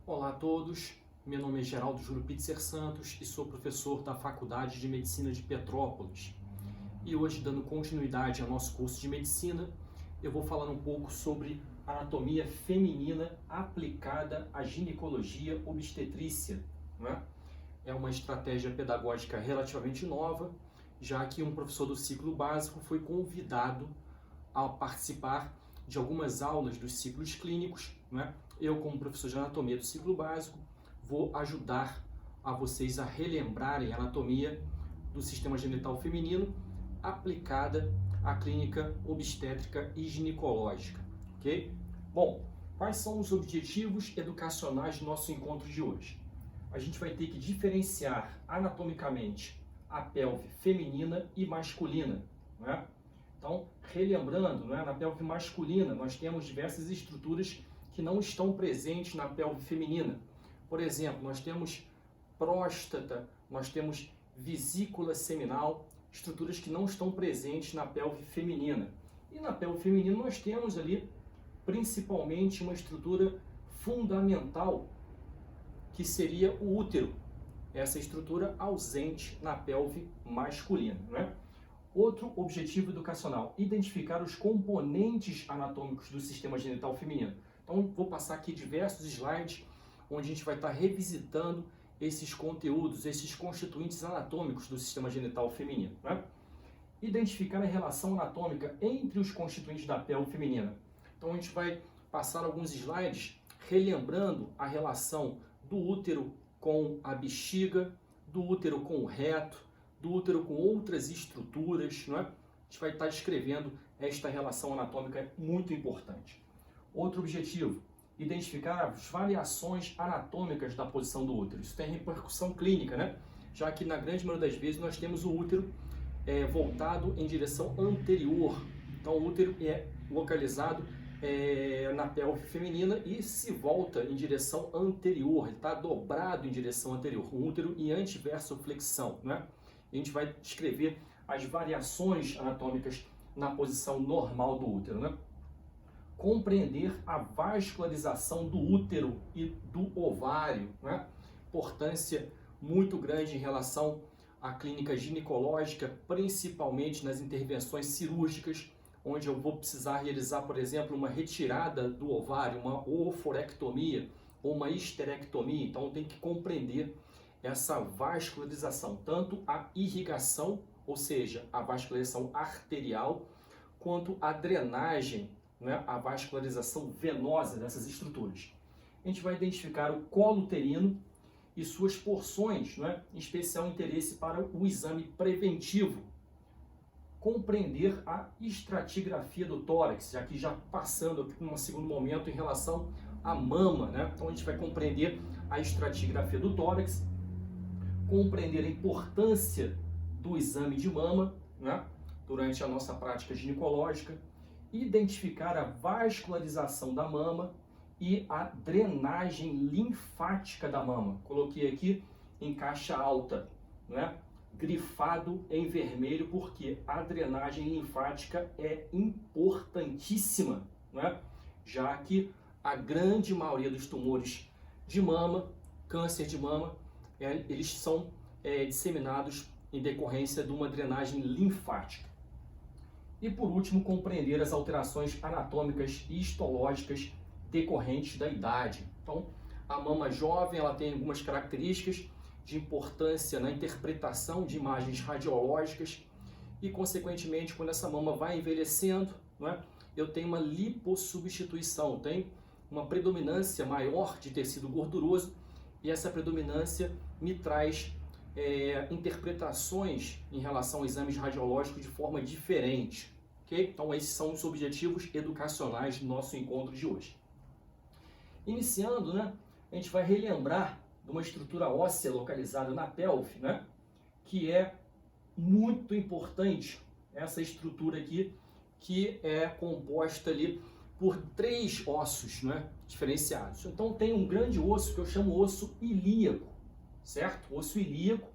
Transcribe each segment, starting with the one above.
Olá a todos, meu nome é Geraldo Júlio Pitzer Santos e sou professor da Faculdade de Medicina de Petrópolis. E hoje, dando continuidade ao nosso curso de Medicina, eu vou falar um pouco sobre anatomia feminina aplicada à ginecologia obstetrícia, né? É uma estratégia pedagógica relativamente nova, já que um professor do ciclo básico foi convidado a participar de algumas aulas dos ciclos clínicos, né? Eu, como professor de anatomia do ciclo básico, vou ajudar a vocês a relembrarem a anatomia do sistema genital feminino aplicada à clínica obstétrica e ginecológica, ok? Bom, quais são os objetivos educacionais do nosso encontro de hoje? A gente vai ter que diferenciar anatomicamente a pelve feminina e masculina, né? Então, relembrando, né, na pelve masculina nós temos diversas estruturas que não estão presentes na pelve feminina. Por exemplo, nós temos próstata, nós temos vesícula seminal, estruturas que não estão presentes na pelve feminina. E na pelve feminina nós temos ali principalmente uma estrutura fundamental que seria o útero. Essa estrutura ausente na pelve masculina, né? Outro objetivo educacional, identificar os componentes anatômicos do sistema genital feminino. Então, vou passar aqui diversos slides onde a gente vai estar revisitando esses conteúdos, esses constituintes anatômicos do sistema genital feminino, né? Identificar a relação anatômica entre os constituintes da pelve feminina. Então, a gente vai passar alguns slides relembrando a relação do útero com a bexiga, do útero com o reto, do útero com outras estruturas, não é? A gente vai estar descrevendo esta relação anatômica muito importante. Outro objetivo, identificar as variações anatômicas da posição do útero. Isso tem repercussão clínica, né? Já que na grande maioria das vezes nós temos o útero voltado em direção anterior. Então o útero é localizado na pelve feminina e se volta em direção anterior, ele está dobrado em direção anterior, um útero em antiversoflexão, né? A gente vai descrever as variações anatômicas na posição normal do útero, né? Compreender a vascularização do útero e do ovário, né? Importância muito grande em relação à clínica ginecológica, principalmente nas intervenções cirúrgicas, onde eu vou precisar realizar, por exemplo, uma retirada do ovário, uma oforectomia ou uma histerectomia. Então, tem que compreender essa vascularização, tanto a irrigação, ou seja, a vascularização arterial, quanto a drenagem, né, a vascularização venosa dessas estruturas. A gente vai identificar o colo uterino e suas porções, né, em especial interesse para o exame preventivo. Compreender a estratigrafia do tórax, já que já passando aqui para um segundo momento em relação à mama, né? Então a gente vai compreender a estratigrafia do tórax, compreender a importância do exame de mama, né, durante a nossa prática ginecológica, identificar a vascularização da mama e a drenagem linfática da mama. Coloquei aqui em caixa alta, né, grifado em vermelho, porque a drenagem linfática é importantíssima, né, já que a grande maioria dos tumores de mama, câncer de mama, eles são disseminados em decorrência de uma drenagem linfática. E por último, compreender as alterações anatômicas e histológicas decorrentes da idade. Então, a mama jovem ela tem algumas características de importância na interpretação de imagens radiológicas e, consequentemente, quando essa mama vai envelhecendo, né, eu tenho uma lipossubstituição, tem uma predominância maior de tecido gorduroso, e essa predominância me traz interpretações em relação a exames radiológicos de forma diferente. Okay? Então, esses são os objetivos educacionais do nosso encontro de hoje. Iniciando, né, a gente vai relembrar de uma estrutura óssea localizada na pelve, né, que é muito importante, essa estrutura aqui, que é composta ali por 3 ossos, né, diferenciados. Então tem um grande osso que eu chamo osso ilíaco, certo? Osso ilíaco.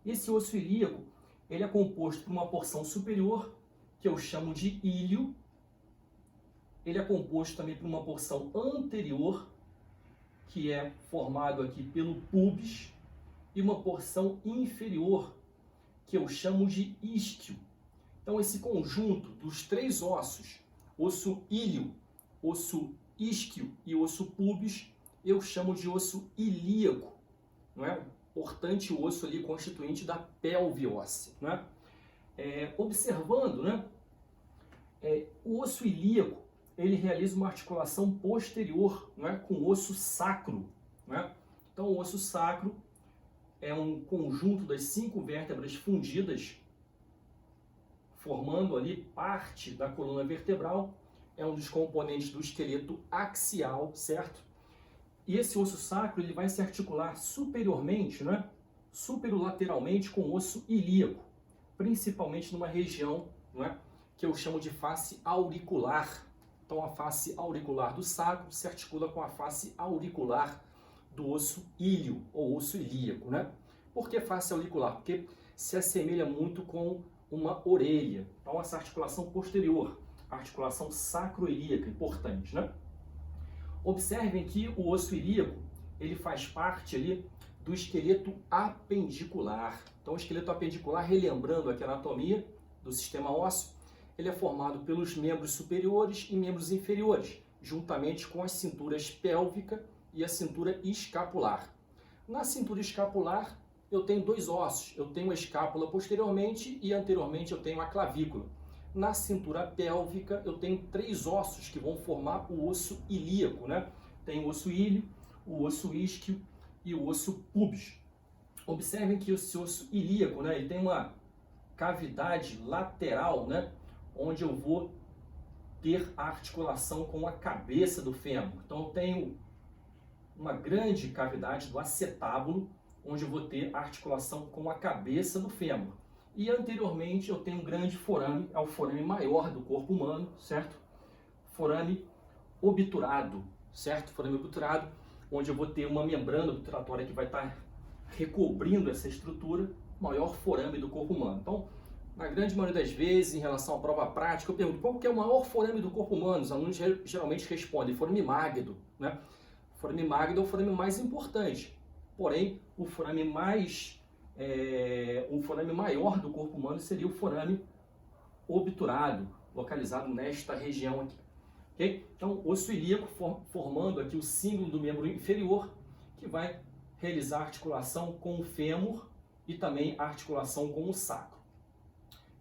Esse osso ilíaco, ele é composto por uma porção superior, que eu chamo de íleo. Ele é composto também por uma porção anterior, que é formado aqui pelo pubis, e uma porção inferior, que eu chamo de isquio. Então, esse conjunto dos três ossos, osso íleo, osso isquio e osso pubis, eu chamo de osso ilíaco, não é? Importante osso ali constituinte da pelve óssea, não é? Observando, né? O osso ilíaco, ele realiza uma articulação posterior, não é? Com o osso sacro, não é? Então, o osso sacro é um conjunto das 5 vértebras fundidas, formando ali parte da coluna vertebral, é um dos componentes do esqueleto axial, certo? E esse osso sacro ele vai se articular superiormente, né? Superolateralmente com o osso ilíaco, principalmente numa região, não é? Que eu chamo de face auricular. Então, a face auricular do sacro se articula com a face auricular do osso íleo, ou osso ilíaco, né? Por que face auricular? Porque se assemelha muito com uma orelha. Então, essa articulação posterior, a articulação sacroilíaca, importante, né? Observem que o osso ilíaco, ele faz parte ali do esqueleto apendicular. Então, o esqueleto apendicular, relembrando aqui a anatomia do sistema ósseo, ele é formado pelos membros superiores e membros inferiores, juntamente com as cinturas pélvica e a cintura escapular. Na cintura escapular, eu tenho 2 ossos. Eu tenho a escápula posteriormente e anteriormente eu tenho a clavícula. Na cintura pélvica, eu tenho 3 ossos que vão formar o osso ilíaco, né? Tem o osso íleo, o osso isquio e o osso pubis. Observem que esse osso ilíaco, né, ele tem uma cavidade lateral, né, onde eu vou ter a articulação com a cabeça do fêmur. Então, eu tenho uma grande cavidade do acetábulo, onde eu vou ter a articulação com a cabeça do fêmur. E anteriormente eu tenho um grande forame, é o forame maior do corpo humano, certo? Forame obturado, certo? Forame obturado, onde eu vou ter uma membrana obturatória que vai estar recobrindo essa estrutura, maior forame do corpo humano. Então, na grande maioria das vezes, em relação à prova prática, eu pergunto qual que é o maior forame do corpo humano? Os alunos geralmente respondem forame magno, né? O forame magno é o forame mais importante, porém, o forame maior do corpo humano seria o forame obturado, localizado nesta região aqui. Okay? Então, osso ilíaco formando aqui o símbolo do membro inferior, que vai realizar a articulação com o fêmur e também a articulação com o sacro.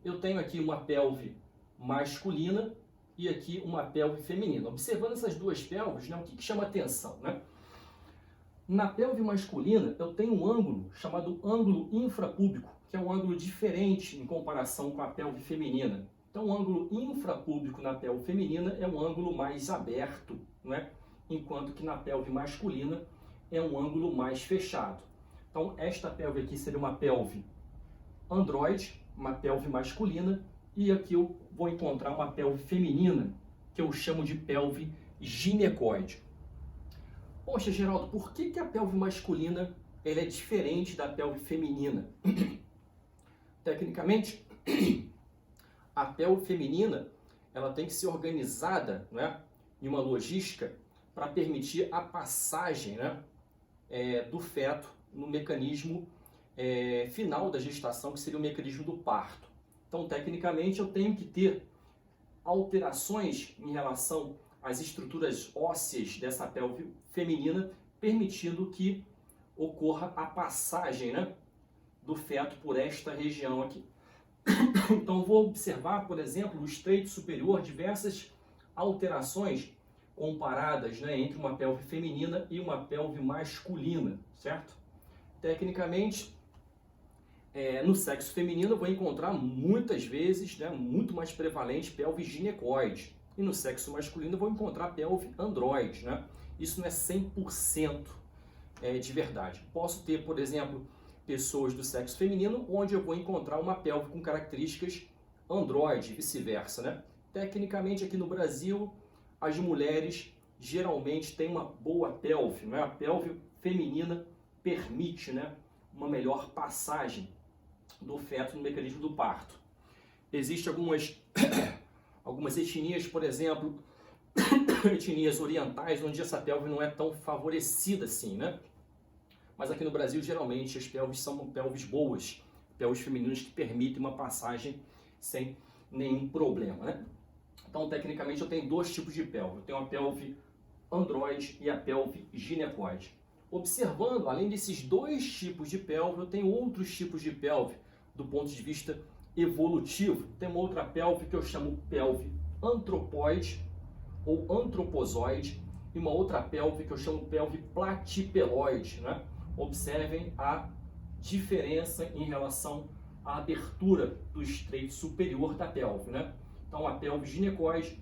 Eu tenho aqui uma pelve masculina e aqui uma pelve feminina. Observando essas duas pelves, né, o que chama atenção, né? Na pelve masculina, eu tenho um ângulo chamado ângulo infrapúbico, que é um ângulo diferente em comparação com a pelve feminina. Então, o ângulo infrapúbico na pelve feminina é um ângulo mais aberto, né? Enquanto que na pelve masculina é um ângulo mais fechado. Então, esta pelve aqui seria uma pelve androide, uma pelve masculina, e aqui eu vou encontrar uma pelve feminina, que eu chamo de pelve ginecoide. Poxa, Geraldo, por que a pelve masculina ela é diferente da pelve feminina? Tecnicamente, a pelve feminina ela tem que ser organizada, né, em uma logística para permitir a passagem, né, do feto no mecanismo final da gestação, que seria o mecanismo do parto. Então, tecnicamente, eu tenho que ter alterações em relação às estruturas ósseas dessa pelve feminina, permitindo que ocorra a passagem, né, do feto por esta região aqui. Então, vou observar, por exemplo, no estreito superior, diversas alterações comparadas, né, entre uma pelve feminina e uma pelve masculina, certo? Tecnicamente, no sexo feminino eu vou encontrar muitas vezes, né, muito mais prevalente pelve ginecoide. E no sexo masculino eu vou encontrar pelve androide, né? Isso não é 100% de verdade. Posso ter, por exemplo, pessoas do sexo feminino onde eu vou encontrar uma pelve com características androide e vice-versa, né? Tecnicamente, aqui no Brasil, as mulheres geralmente têm uma boa pelve, né? A pelve feminina permite, né, uma melhor passagem do feto no mecanismo do parto. Existem algumas etnias, por exemplo, etnias orientais, onde essa pelve não é tão favorecida assim, né? Mas aqui no Brasil, geralmente, as pelves são pelves boas, pelves femininas que permitem uma passagem sem nenhum problema, né? Então, tecnicamente, eu tenho dois tipos de pelve. Eu tenho a pelve androide e a pelve ginecoide. Observando, além desses dois tipos de pelve, eu tenho outros tipos de pelve do ponto de vista evolutivo. Tem uma outra pelve que eu chamo pelve antropoide ou antropozoide e uma outra pelve que eu chamo pelve platipeloide, né? Observem a diferença em relação à abertura do estreito superior da pelve, né? Então, a pelve ginecoide,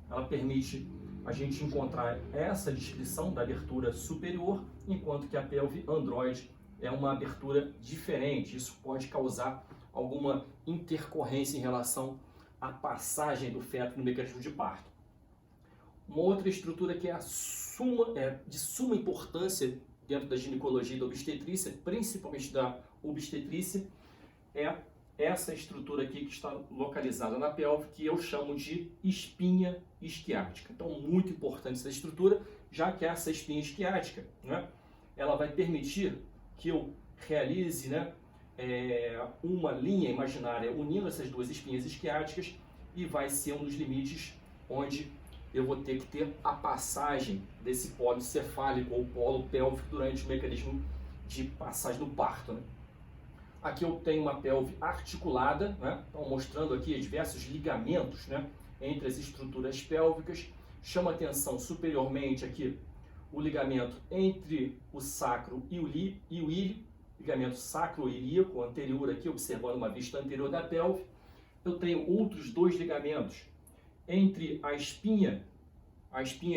ela permite a gente encontrar essa descrição da abertura superior, enquanto que a pelve androide é uma abertura diferente. Isso pode causar alguma intercorrência em relação à passagem do feto no mecanismo de parto. Uma outra estrutura que é de suma importância dentro da ginecologia e da obstetrícia, principalmente da obstetrícia, é essa estrutura aqui que está localizada na pelve, que eu chamo de espinha isquiática. Então, muito importante essa estrutura, já que essa espinha isquiática, né, ela vai permitir que eu realize, né, uma linha imaginária unindo essas duas espinhas isquiáticas e vai ser um dos limites onde eu vou ter que ter a passagem desse polo cefálico ou polo pélvico durante o mecanismo de passagem do parto, né? Aqui eu tenho uma pelve articulada, né? Então, mostrando aqui diversos ligamentos, né, entre as estruturas pélvicas. Chama atenção superiormente aqui o ligamento entre o sacro e o ilho, ligamento sacro-ilíaco anterior aqui, observando uma vista anterior da pelve. Eu tenho outros dois ligamentos entre a espinha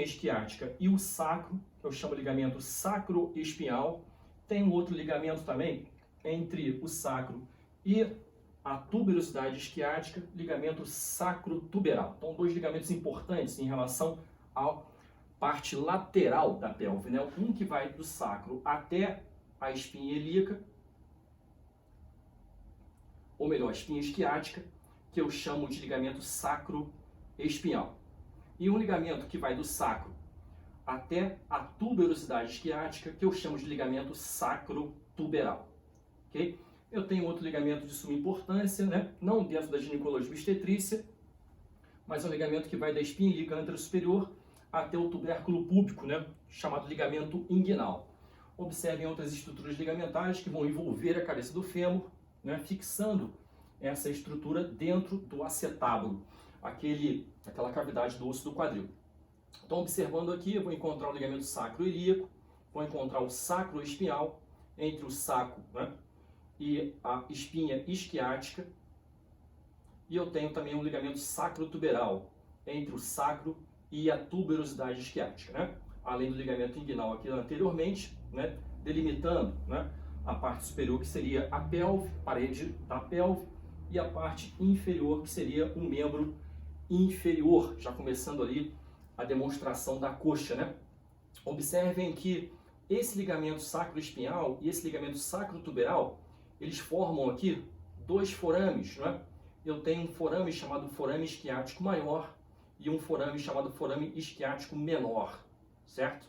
isquiática e o sacro, que eu chamo de ligamento sacroespinhal. Tem um outro ligamento também entre o sacro e a tuberosidade isquiática, ligamento sacrotuberal. Então, dois ligamentos importantes em relação à parte lateral da pelve, né? Um que vai do sacro até a espinha ilíaca, ou melhor, a espinha isquiática, que eu chamo de ligamento sacroespinhal. E um ligamento que vai do sacro até a tuberosidade isquiática, que eu chamo de ligamento sacrotuberal. Okay? Eu tenho outro ligamento de suma importância, né? Não dentro da ginecologia obstetrícia, mas é um ligamento que vai da espinha ilíaca anterosuperior até o tubérculo púbico, né? Chamado ligamento inguinal. Observem outras estruturas ligamentares que vão envolver a cabeça do fêmur, né? Fixando essa estrutura dentro do acetábulo, aquela cavidade do osso do quadril. Então, observando aqui, eu vou encontrar o ligamento sacro-ilíaco, vou encontrar o sacroespinhal entre o sacro, né, e a espinha isquiática, e eu tenho também um ligamento sacrotuberal entre o sacro e a tuberosidade isquiática, né? Além do ligamento inguinal aqui anteriormente, né, delimitando, né, a parte superior que seria a pelve, parede da pelve, e a parte inferior que seria o membro inferior, já começando ali a demonstração da coxa, né? Observem que esse ligamento sacroespinhal e esse ligamento sacrotuberal, eles formam aqui dois forames, né? Eu tenho um forame chamado forame isquiático maior e um forame chamado forame isquiático menor, certo?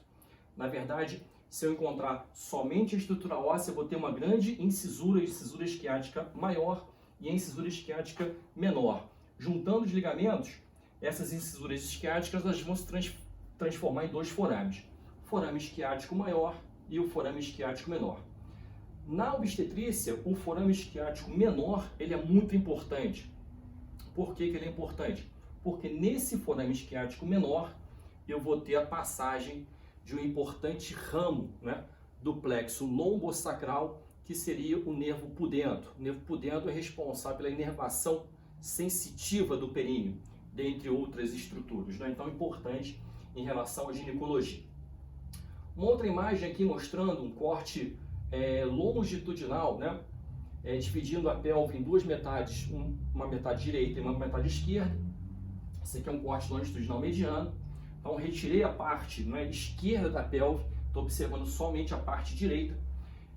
Na verdade, se eu encontrar somente a estrutura óssea, eu vou ter uma grande incisura isquiática maior e a incisura isquiática menor. Juntando os ligamentos, essas incisuras isquiáticas elas vão se transformar em dois forames. O forame isquiático maior e o forame isquiático menor. Na obstetrícia, o forame isquiático menor ele é muito importante. Por que ele é importante? Porque nesse forame isquiático menor eu vou ter a passagem de um importante ramo, né, do plexo lombosacral, que seria o nervo pudendo. O nervo pudendo é responsável pela inervação sensitiva do períneo, dentre outras estruturas, né? Então, importante em relação à ginecologia. Uma outra imagem aqui mostrando um corte longitudinal, né? Dividindo a pelve em duas metades, uma metade direita e uma metade esquerda. Esse aqui é um corte longitudinal mediano. Então, retirei a parte, né, esquerda da pelve, estou observando somente a parte direita,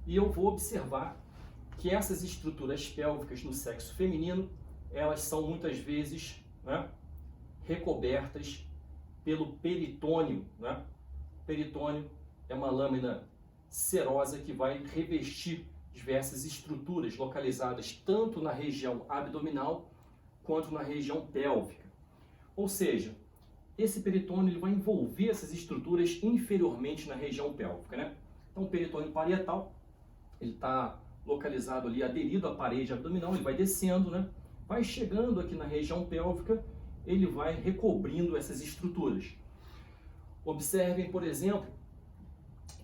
e eu vou observar que essas estruturas pélvicas no sexo feminino, elas são muitas vezes, né, recobertas pelo peritônio, né? Peritônio é uma lâmina serosa que vai revestir diversas estruturas localizadas tanto na região abdominal quanto na região pélvica. Ou seja, esse peritônio ele vai envolver essas estruturas inferiormente na região pélvica, né? Então, o peritônio parietal, ele está localizado ali, aderido à parede abdominal, ele vai descendo, né? Vai chegando aqui na região pélvica, ele vai recobrindo essas estruturas. Observem, por exemplo,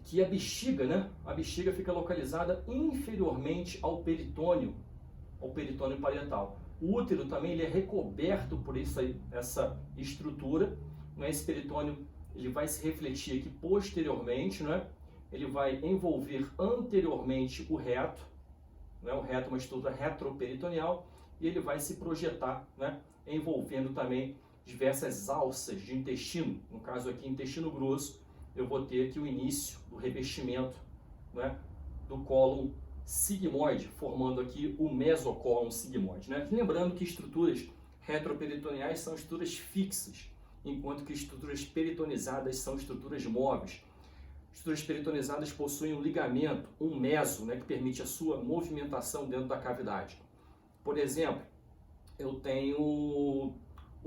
que a bexiga, né? A bexiga fica localizada inferiormente ao peritônio parietal. O útero também ele é recoberto por essa estrutura, né? Esse peritônio ele vai se refletir aqui posteriormente, né? Ele vai envolver anteriormente o reto, né? O reto é uma estrutura retroperitoneal, e ele vai se projetar, né? Envolvendo também diversas alças de intestino. No caso aqui, intestino grosso, eu vou ter aqui o início do revestimento, né? Do cólon sigmoide, formando aqui o mesocólon sigmoide, né? Lembrando que estruturas retroperitoneais são estruturas fixas, enquanto que estruturas peritonizadas são estruturas móveis. Estruturas peritonizadas possuem um ligamento, um meso, né, que permite a sua movimentação dentro da cavidade. Por exemplo, eu tenho o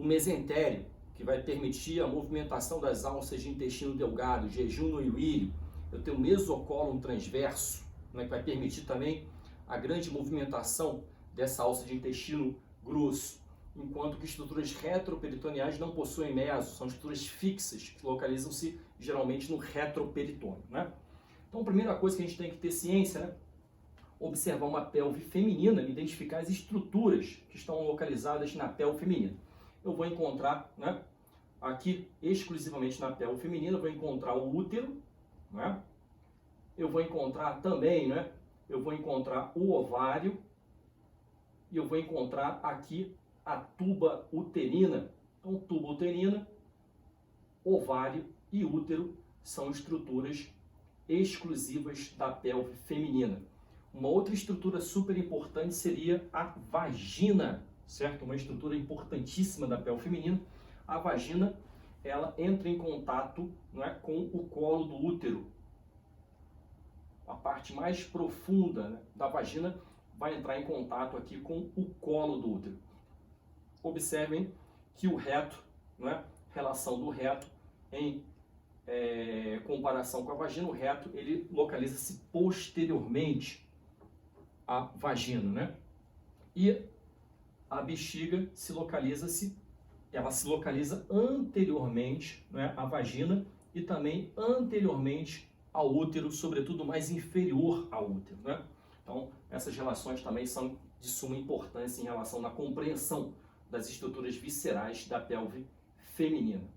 mesentério, que vai permitir a movimentação das alças de intestino delgado, jejunum e ilírio. Eu tenho o mesocólon transverso, né, que vai permitir também a grande movimentação dessa alça de intestino grosso, enquanto que estruturas retroperitoneais não possuem meso, são estruturas fixas, que localizam-se geralmente no retroperitônio, né? Então, a primeira coisa que a gente tem que ter ciência, né? Observar uma pelve feminina, identificar as estruturas que estão localizadas na pelve feminina. Eu vou encontrar, né, aqui, exclusivamente na pelve feminina, eu vou encontrar o útero, né? Eu vou encontrar também, né? Eu vou encontrar o ovário e eu vou encontrar aqui a tuba uterina. Então, tuba uterina, ovário e útero são estruturas exclusivas da pelve feminina. Uma outra estrutura super importante seria a vagina, certo? Uma estrutura importantíssima da pelve feminina. A vagina, ela entra em contato, não é, com o colo do útero. A parte mais profunda, né, da vagina vai entrar em contato aqui com o colo do útero. Observem que o reto, né, relação do reto em comparação com a vagina, o reto ele localiza-se posteriormente à vagina, né? E a bexiga ela se localiza anteriormente, né, à vagina e também anteriormente ao útero, sobretudo mais inferior ao útero, né? Então, essas relações também são de suma importância em relação à compreensão das estruturas viscerais da pelve feminina.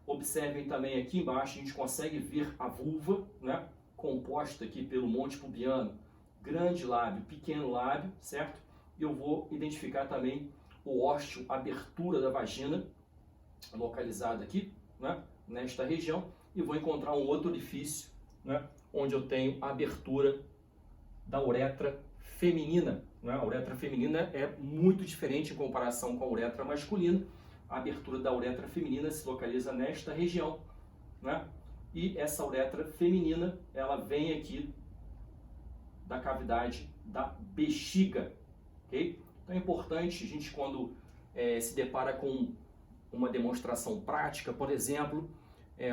Observem também aqui embaixo, a gente consegue ver a vulva, né, composta aqui pelo monte pubiano, grande lábio, pequeno lábio, certo? E eu vou identificar também o ósseo abertura da vagina, localizado aqui, né, nesta região, e vou encontrar um outro orifício, né, onde eu tenho a abertura da uretra feminina, né? A uretra feminina é muito diferente em comparação com a uretra masculina. A abertura da uretra feminina se localiza nesta região, né? E essa uretra feminina, ela vem aqui da cavidade da bexiga, ok? Então é importante a gente, quando se depara com uma demonstração prática, por exemplo,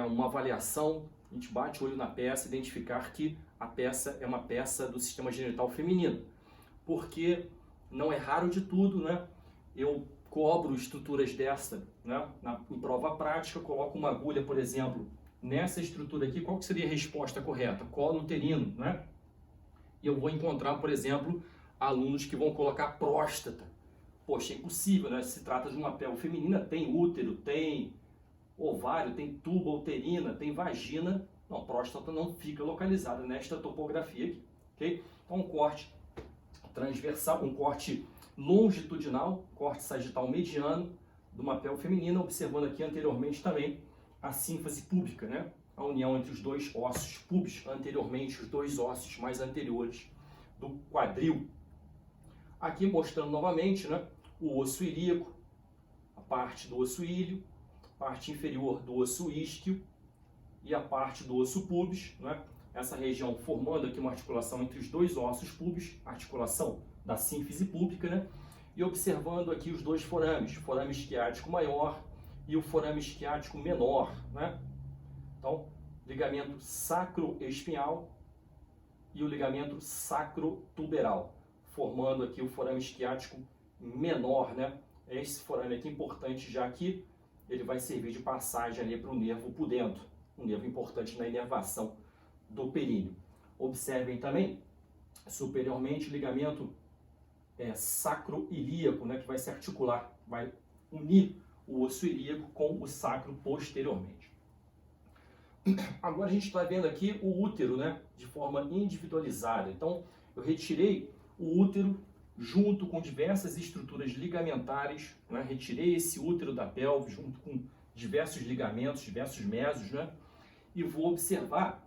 uma avaliação, a gente bate o olho na peça, identificar que a peça é uma peça do sistema genital feminino, porque não é raro de tudo, né? Eu cobro estruturas dessa, né, em prova prática, coloco uma agulha, por exemplo, nessa estrutura aqui, qual que seria a resposta correta? Colo uterino, né? E eu vou encontrar, por exemplo, alunos que vão colocar próstata. Poxa, é impossível, né? Se trata de uma pelve feminina, tem útero, tem ovário, tem tuba uterina, tem vagina. Não, próstata não fica localizada nesta topografia aqui, ok? Então, um corte transversal, um corte longitudinal, corte sagital mediano de uma pelve feminina, observando aqui anteriormente também a sínfase púbica, né? A união entre os dois ossos púbicos, anteriormente os dois ossos mais anteriores do quadril. Aqui mostrando novamente, né, o osso ilíaco, a parte do osso ilho, parte inferior do osso isquio e a parte do osso pubis, né? Essa região formando aqui uma articulação entre os dois ossos pubis, articulação da sínfise púbica, né? E observando aqui os dois forames, o forame isquiático maior e o forame isquiático menor, né? Então, ligamento sacroespinhal e o ligamento sacrotuberal, formando aqui o forame isquiático menor, né? Esse forame aqui é importante, já que ele vai servir de passagem ali para o nervo pudendo, um nervo importante na inervação do períneo. Observem também, superiormente, o ligamento sacroilíaco, né? Que vai se articular, vai unir o osso ilíaco com o sacro posteriormente. Agora a gente está vendo aqui o útero, né, de forma individualizada. Então, eu retirei o útero junto com diversas estruturas ligamentares, né, retirei esse útero da pelve junto com diversos ligamentos, diversos mesos, né, e vou observar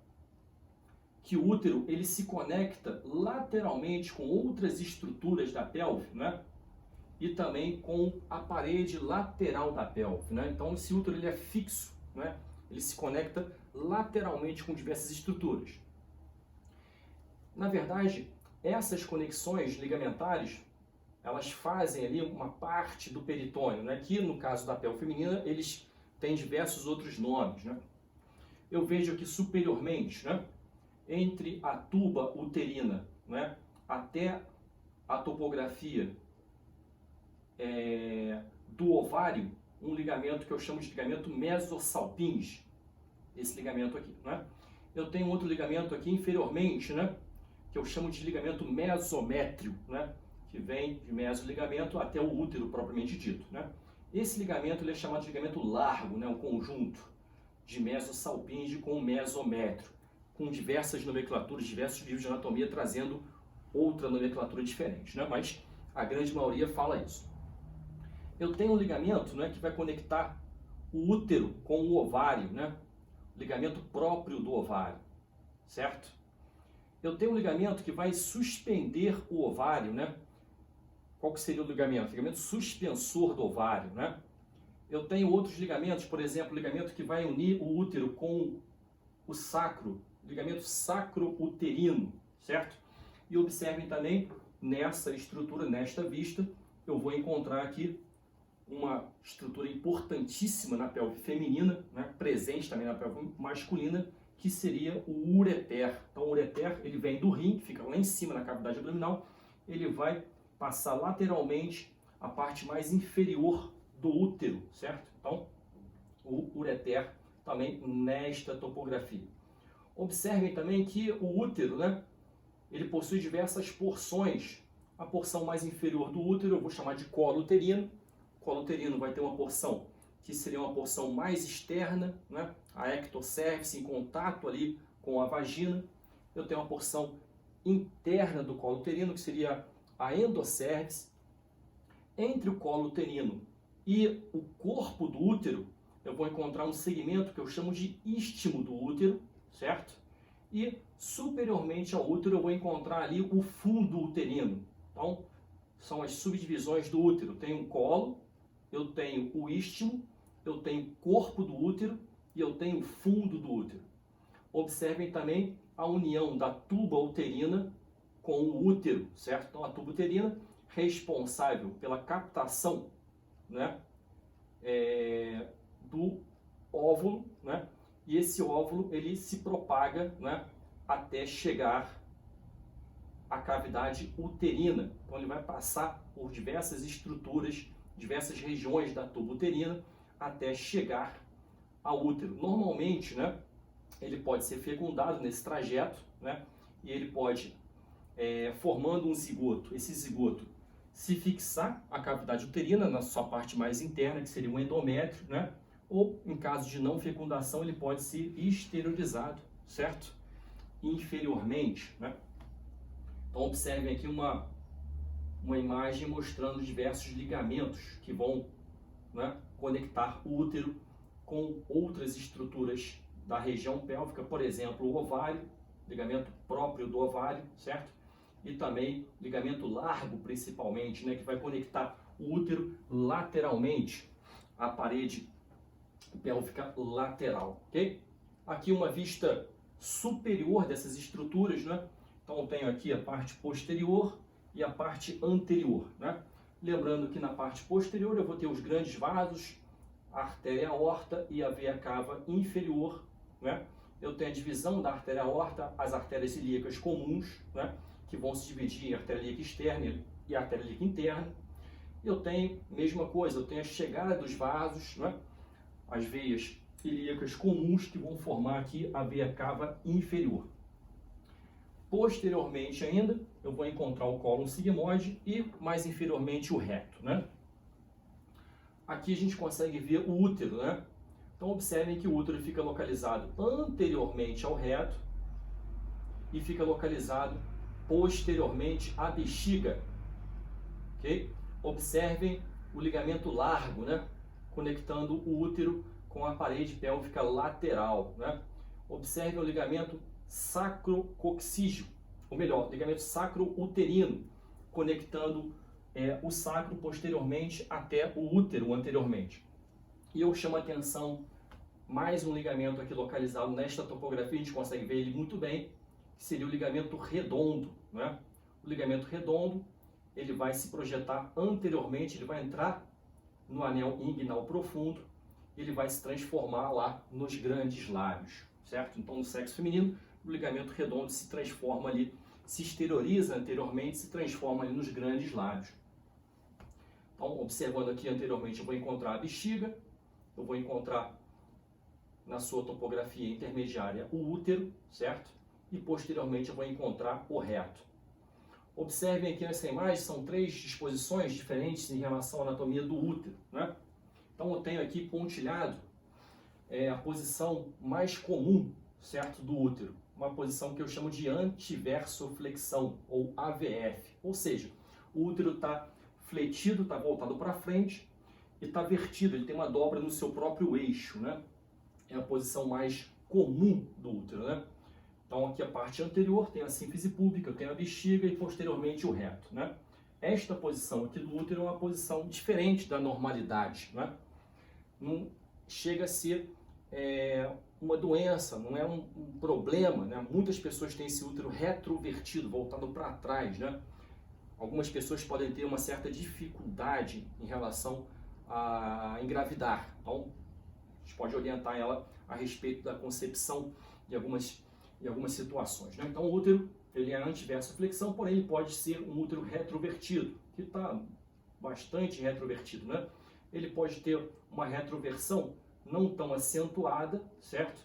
que o útero ele se conecta lateralmente com outras estruturas da pelve, né, e também com a parede lateral da pelve, né. Então, esse útero ele é fixo, né, ele se conecta lateralmente com diversas estruturas. Na verdade, essas conexões ligamentares, elas fazem ali uma parte do peritônio, né? Que no caso da pelve feminina, eles têm diversos outros nomes, né? Eu vejo aqui superiormente, né? Entre a tuba uterina, né? Até a topografia do ovário, um ligamento que eu chamo de ligamento mesosalpinge, esse ligamento aqui, né? Eu tenho outro ligamento aqui inferiormente, né? Que eu chamo de ligamento mesométrio, né? Que vem de mesoligamento até o útero propriamente dito, né? Esse ligamento ele é chamado de ligamento largo, né? Um conjunto de mesosalpinge com mesométrio, com diversas nomenclaturas, diversos livros de anatomia trazendo outra nomenclatura diferente, né? Mas a grande maioria fala isso. Eu tenho um ligamento, né, que vai conectar o útero com o ovário, né? Ligamento próprio do ovário, certo? Eu tenho um ligamento que vai suspender o ovário, né? Qual que seria o ligamento? Ligamento suspensor do ovário, né? Eu tenho outros ligamentos, por exemplo, o ligamento que vai unir o útero com o sacro, ligamento sacro-uterino, certo? E observem também, nessa estrutura, nesta vista, eu vou encontrar aqui uma estrutura importantíssima na pelve feminina, né, presente também na pelve masculina, que seria o ureter. Então, o ureter, ele vem do rim, fica lá em cima na cavidade abdominal, ele vai passar lateralmente a parte mais inferior do útero, certo? Então, o ureter também nesta topografia. Observem também que o útero, né, ele possui diversas porções. A porção mais inferior do útero eu vou chamar de colo uterino. O colo uterino vai ter uma porção que seria uma porção mais externa, né? A ectocervix em contato ali com a vagina. Eu tenho uma porção interna do colo uterino, que seria a endocervix. Entre o colo uterino e o corpo do útero, eu vou encontrar um segmento que eu chamo de istmo do útero, certo? E superiormente ao útero eu vou encontrar ali o fundo uterino. Então, são as subdivisões do útero. Tem um colo, eu tenho o istmo, eu tenho o corpo do útero e eu tenho o fundo do útero. Observem também a união da tuba uterina com o útero, certo? Então, a tuba uterina responsável pela captação, né, do óvulo, né? E esse óvulo ele se propaga, né, até chegar à cavidade uterina. Então ele vai passar por diversas estruturas, diversas regiões da tuba uterina até chegar ao útero. Normalmente, né, ele pode ser fecundado nesse trajeto, né, e ele pode, formando um zigoto, esse zigoto se fixar à cavidade uterina na sua parte mais interna, que seria um endométrio, né, ou em caso de não fecundação ele pode ser exteriorizado, certo? Inferiormente, né? Então observem aqui uma imagem mostrando diversos ligamentos que vão, né, conectar o útero com outras estruturas da região pélvica, por exemplo, o ovário, ligamento próprio do ovário, certo? E também ligamento largo, principalmente, né, que vai conectar o útero lateralmente à parede pélvica lateral, ok? Aqui uma vista superior dessas estruturas, né? Então eu tenho aqui a parte posterior e a parte anterior, né? Lembrando que na parte posterior eu vou ter os grandes vasos, a artéria aorta e a veia cava inferior, né? Eu tenho a divisão da artéria aorta, as artérias ilíacas comuns, né? Que vão se dividir em artéria ilíaca externa e artéria ilíaca interna. Eu tenho, mesma coisa, eu tenho a chegada dos vasos, né? As veias ilíacas comuns que vão formar aqui a veia cava inferior. Posteriormente ainda, eu vou encontrar o cólon sigmoide e mais inferiormente o reto, né? Aqui a gente consegue ver o útero, né? Então observem que o útero fica localizado anteriormente ao reto e fica localizado posteriormente à bexiga, ok? Observem o ligamento largo, né? Conectando o útero com a parede pélvica lateral, né? Observe o ligamento sacrococcígeo, ou melhor, ligamento sacro-uterino, conectando o sacro posteriormente até o útero anteriormente. E eu chamo a atenção mais um ligamento aqui localizado nesta topografia, a gente consegue ver ele muito bem, que seria o ligamento redondo, né? O ligamento redondo, ele vai se projetar anteriormente, ele vai entrar no anel inguinal profundo, ele vai se transformar lá nos grandes lábios, certo? Então, no sexo feminino, o ligamento redondo se transforma ali, se exterioriza anteriormente, se transforma ali nos grandes lábios. Então, observando aqui anteriormente, eu vou encontrar a bexiga, eu vou encontrar na sua topografia intermediária o útero, certo? E posteriormente eu vou encontrar o reto. Observem aqui nessa imagem, são 3 disposições diferentes em relação à anatomia do útero, né? Então eu tenho aqui pontilhado a posição mais comum, certo, do útero. Uma posição que eu chamo de antiversoflexão, ou AVF. Ou seja, o útero está fletido, está voltado para frente e está vertido, ele tem uma dobra no seu próprio eixo, né? É a posição mais comum do útero, né? Então aqui a parte anterior tem a símfise púbica, eu tenho a bexiga e posteriormente o reto, né? Esta posição aqui do útero é uma posição diferente da normalidade, né? Não chega a ser uma doença, não é um problema, né? Muitas pessoas têm esse útero retrovertido, voltado para trás, né? Algumas pessoas podem ter uma certa dificuldade em relação a engravidar. Então, a gente pode orientar ela a respeito da concepção de algumas situações, né? Então, o útero ele é antiversoflexão, porém ele pode ser um útero retrovertido, que está bastante retrovertido, né? Ele pode ter uma retroversão não tão acentuada, certo?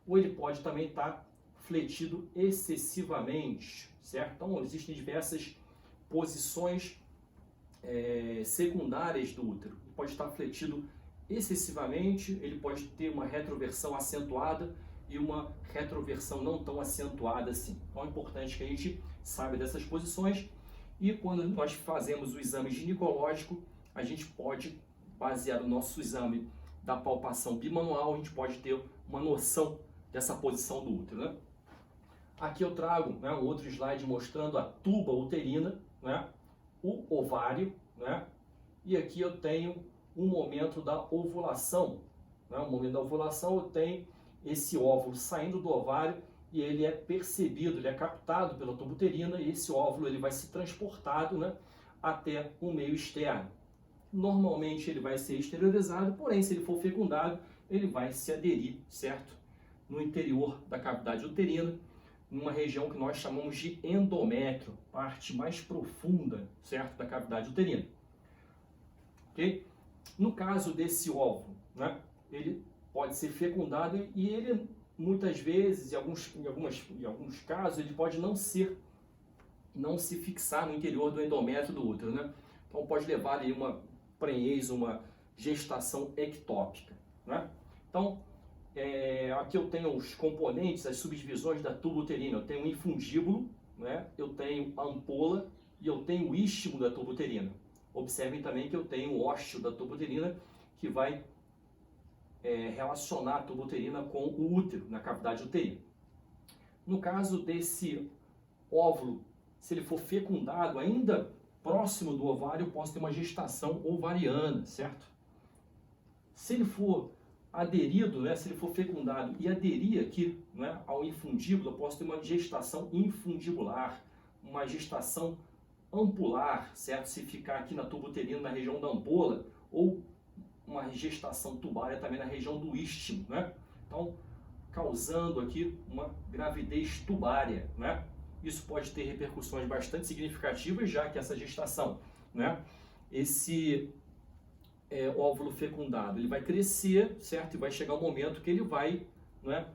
Ou ele pode também estar fletido excessivamente, certo? Então, existem diversas posições secundárias do útero. Ele pode estar fletido excessivamente, ele pode ter uma retroversão acentuada e uma retroversão não tão acentuada assim. Então é importante que a gente saiba dessas posições e quando nós fazemos o exame ginecológico, a gente pode, baseado no nosso exame da palpação bimanual, a gente pode ter uma noção dessa posição do útero, né? Aqui eu trago, né, um outro slide mostrando a tuba uterina, né, o ovário, né, e aqui eu tenho um momento da ovulação. Né, o momento da ovulação eu tenho esse óvulo saindo do ovário e ele é percebido, ele é captado pela tuba uterina e esse óvulo ele vai ser transportado, né, até o meio externo. Normalmente ele vai ser exteriorizado, porém se ele for fecundado, ele vai se aderir, certo? No interior da cavidade uterina, numa região que nós chamamos de endométrio, parte mais profunda, certo, da cavidade uterina. Ok? No caso desse óvulo, né, ele pode ser fecundado e ele, muitas vezes, em alguns casos, ele pode não se fixar no interior do endométrio do útero, né? Então pode levar aí uma prenhez, uma gestação ectópica, né? Então, aqui eu tenho os componentes, as subdivisões da tuba uterina. Eu tenho o infundíbulo, né? Eu tenho a ampola e eu tenho o istmo da tuba uterina. Observem também que eu tenho o ósteo da tuba uterina que vai relacionar a tuba uterina com o útero, na cavidade uterina. No caso desse óvulo, se ele for fecundado ainda próximo do ovário, eu posso ter uma gestação ovariana, certo? Se ele for aderido, né, se ele for fecundado e aderir aqui, né, ao infundíbulo, eu posso ter uma gestação infundibular, uma gestação ampular, certo? Se ficar aqui na tubo uterino, na região da ampola, ou uma gestação tubária também na região do istmo, né? Então, causando aqui uma gravidez tubária, né? Isso pode ter repercussões bastante significativas, já que essa gestação, né? Esse óvulo fecundado, ele vai crescer, certo? E vai chegar um momento que ele vai, né,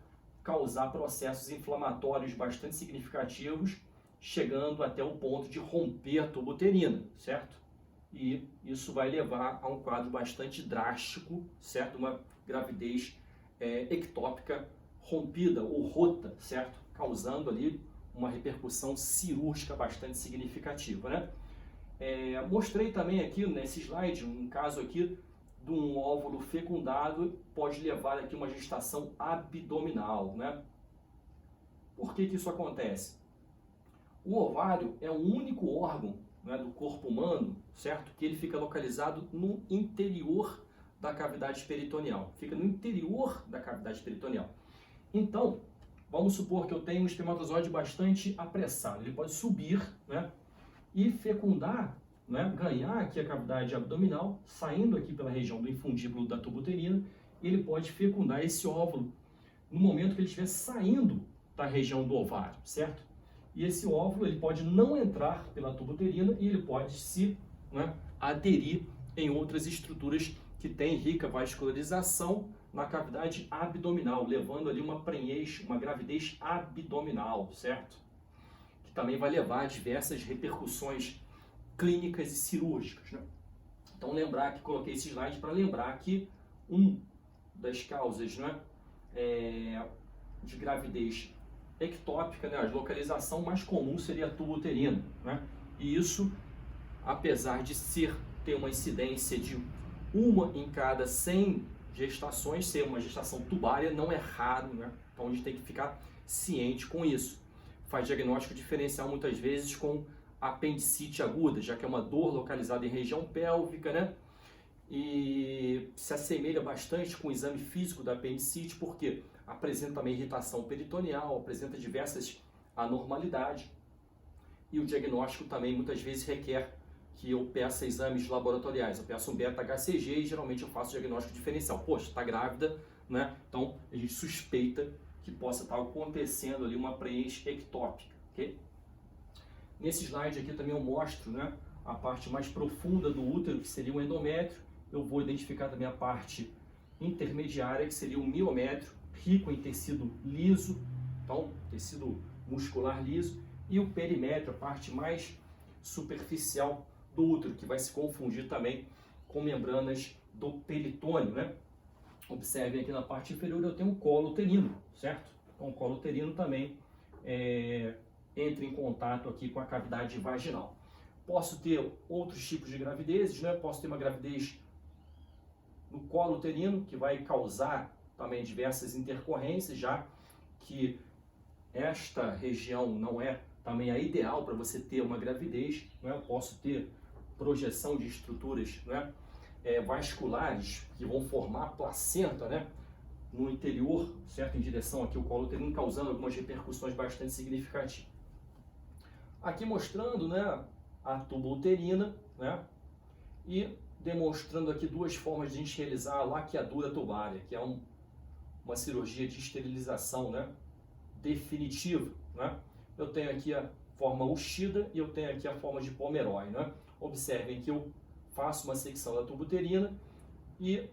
causar processos inflamatórios bastante significativos, chegando até o ponto de romper a tuba uterina, certo? E isso vai levar a um quadro bastante drástico, certo? Uma gravidez ectópica rompida ou rota, certo? Causando ali uma repercussão cirúrgica bastante significativa, né? Mostrei também aqui nesse slide um caso aqui de um óvulo fecundado, pode levar aqui uma gestação abdominal, né? Por que isso acontece? O ovário é o único órgão, né, do corpo humano, certo? Que ele fica localizado no interior da cavidade peritoneal. Fica no interior da cavidade peritoneal. Então, vamos supor que eu tenho um espermatozoide bastante apressado. Ele pode subir, né, e fecundar, né, ganhar aqui a cavidade abdominal, saindo aqui pela região do infundíbulo da tuba uterina, e ele pode fecundar esse óvulo no momento que ele estiver saindo da região do ovário, certo? E esse óvulo ele pode não entrar pela tuba uterina e ele pode se, né, aderir em outras estruturas que têm rica vascularização na cavidade abdominal, levando ali uma prenhez, uma gravidez abdominal, certo? Que também vai levar a diversas repercussões clínicas e cirúrgicas, né? Então lembrar que coloquei esse slide para lembrar que das causas, né, de gravidez ectópica, né, a localização mais comum seria a tuba uterina, né? E isso, apesar de ter uma incidência de uma em cada 100 gestações, ser uma gestação tubária, não é raro, né? Então a gente tem que ficar ciente com isso. Faz diagnóstico diferencial muitas vezes com apendicite aguda, já que é uma dor localizada em região pélvica, né? E se assemelha bastante com o exame físico da apendicite, porque apresenta também irritação peritoneal, apresenta diversas anormalidades, e o diagnóstico também muitas vezes requer que eu peça exames laboratoriais. Eu peço um beta-HCG e geralmente eu faço diagnóstico diferencial. Poxa, está grávida, né? Então a gente suspeita que possa estar acontecendo ali uma prenhez ectópica, ok? Nesse slide aqui também eu mostro, né, a parte mais profunda do útero, que seria o endométrio. Eu vou identificar também a parte intermediária, que seria o miométrio, rico em tecido liso, então tecido muscular liso, e o perimétrio, a parte mais superficial do útero, que vai se confundir também com membranas do peritônio, né? Observem aqui na parte inferior eu tenho um colo uterino, certo? Então o colo uterino também entra em contato aqui com a cavidade vaginal. Posso ter outros tipos de gravidezes, né? Posso ter uma gravidez no colo uterino, que vai causar também diversas intercorrências, já que esta região não é também a ideal para você ter uma gravidez, né? Eu posso ter projeção de estruturas, né, vasculares que vão formar placenta, né, no interior, certo? Em direção aqui ao colo uterino, causando algumas repercussões bastante significativas. Aqui mostrando, né, a tuba uterina, né, e demonstrando aqui duas formas de a gente realizar a laqueadura tubária, que é uma cirurgia de esterilização, né, definitiva, né? Eu tenho aqui a forma Uchida e eu tenho aqui a forma de Pomeroy, né? Observem que eu faço uma secção da tuba uterina e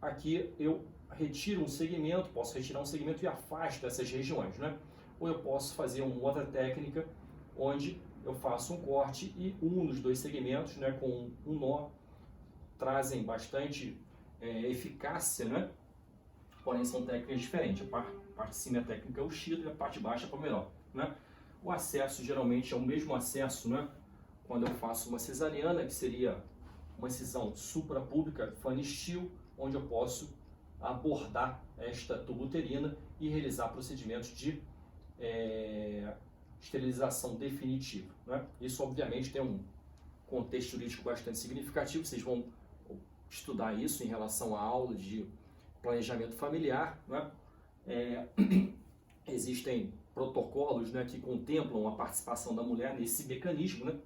aqui eu retiro um segmento, posso retirar um segmento e afasto essas regiões, né? Ou eu posso fazer uma outra técnica onde eu faço um corte e uno os dois segmentos, né, com um nó. Trazem bastante eficácia, né? Porém são técnicas diferentes. A parte de cima é a técnica Uchida e a parte de baixo é a Pomeroy, né? O acesso geralmente é o mesmo acesso, né, quando eu faço uma cesariana, que seria uma incisão suprapúbica, Fanny-Steele, onde eu posso abordar esta tuba uterina e realizar procedimentos de esterilização definitiva, né? Isso obviamente tem um contexto jurídico bastante significativo, vocês vão estudar isso em relação à aula de planejamento familiar, né? Existem protocolos, né, que contemplam a participação da mulher nesse mecanismo, né?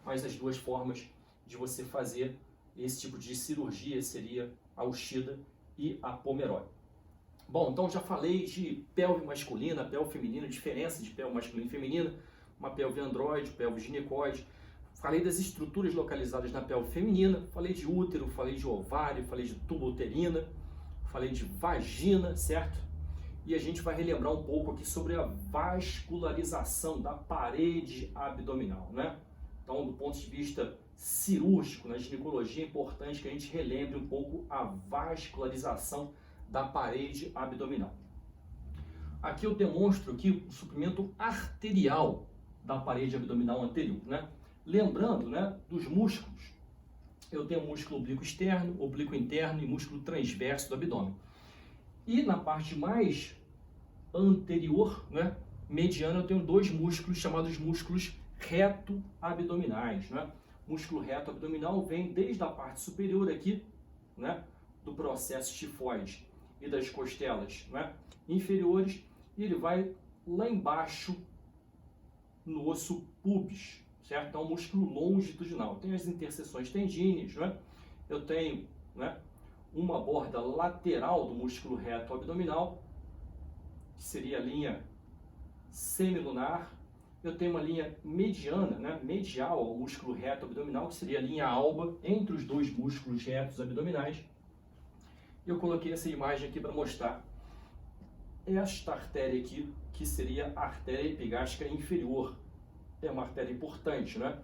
Mas as duas formas de você fazer esse tipo de cirurgia seria a Uchida e a Pomeroy. Bom, então já falei de pelve masculina, pelve feminina, diferença de pelve masculina e feminina, uma pelve androide, pelve ginecoide. Falei das estruturas localizadas na pelve feminina, falei de útero, falei de ovário, falei de tubo uterina, falei de vagina, certo? E a gente vai relembrar um pouco aqui sobre a vascularização da parede abdominal, né? Então, do ponto de vista cirúrgico, na ginecologia, é importante que a gente relembre um pouco a vascularização da parede abdominal. Aqui eu demonstro aqui o suprimento arterial da parede abdominal anterior, né? Lembrando, né, dos músculos, eu tenho músculo oblíquo externo, oblíquo interno e músculo transverso do abdômen. E na parte mais anterior, né, mediana, eu tenho dois músculos chamados músculos reto-abdominais, né? O músculo reto-abdominal vem desde a parte superior aqui, né, do processo tifoide e das costelas, né, inferiores, e ele vai lá embaixo no osso pubis, certo? Então, músculo longitudinal. Tem as interseções tendíneas, né? Eu tenho, né, uma borda lateral do músculo reto abdominal, que seria a linha semilunar. Eu tenho uma linha mediana, né, medial ao músculo reto abdominal, que seria a linha alba entre os dois músculos retos abdominais. Eu coloquei essa imagem aqui para mostrar esta artéria aqui, que seria a artéria epigástrica inferior. É uma artéria importante, né?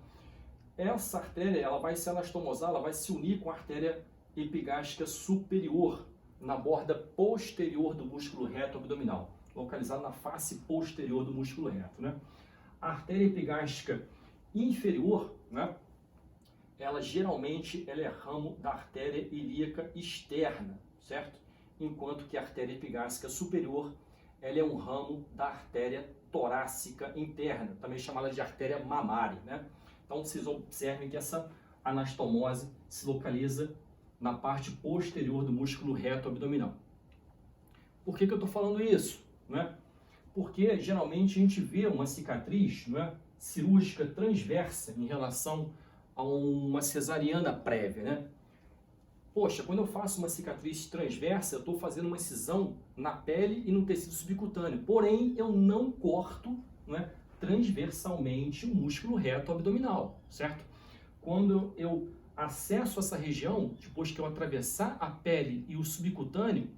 Essa artéria, ela vai se anastomosar, ela vai se unir com a artéria epigástrica superior, na borda posterior do músculo reto abdominal, localizada na face posterior do músculo reto, né? A artéria epigástrica inferior, né, ela geralmente é ramo da artéria ilíaca externa, certo? Enquanto que a artéria epigástrica superior, ela é um ramo da artéria torácica interna, também chamada de artéria mamária, né? Então vocês observem que essa anastomose se localiza na parte posterior do músculo reto abdominal. Por que eu estou falando isso, né? Porque geralmente a gente vê uma cicatriz, né, cirúrgica transversa em relação a uma cesariana prévia, né? Poxa, quando eu faço uma cicatriz transversa, eu estou fazendo uma incisão na pele e no tecido subcutâneo. Porém, eu não corto, né, transversalmente o músculo reto abdominal, certo? Quando eu acesso essa região, depois que eu atravessar a pele e o subcutâneo,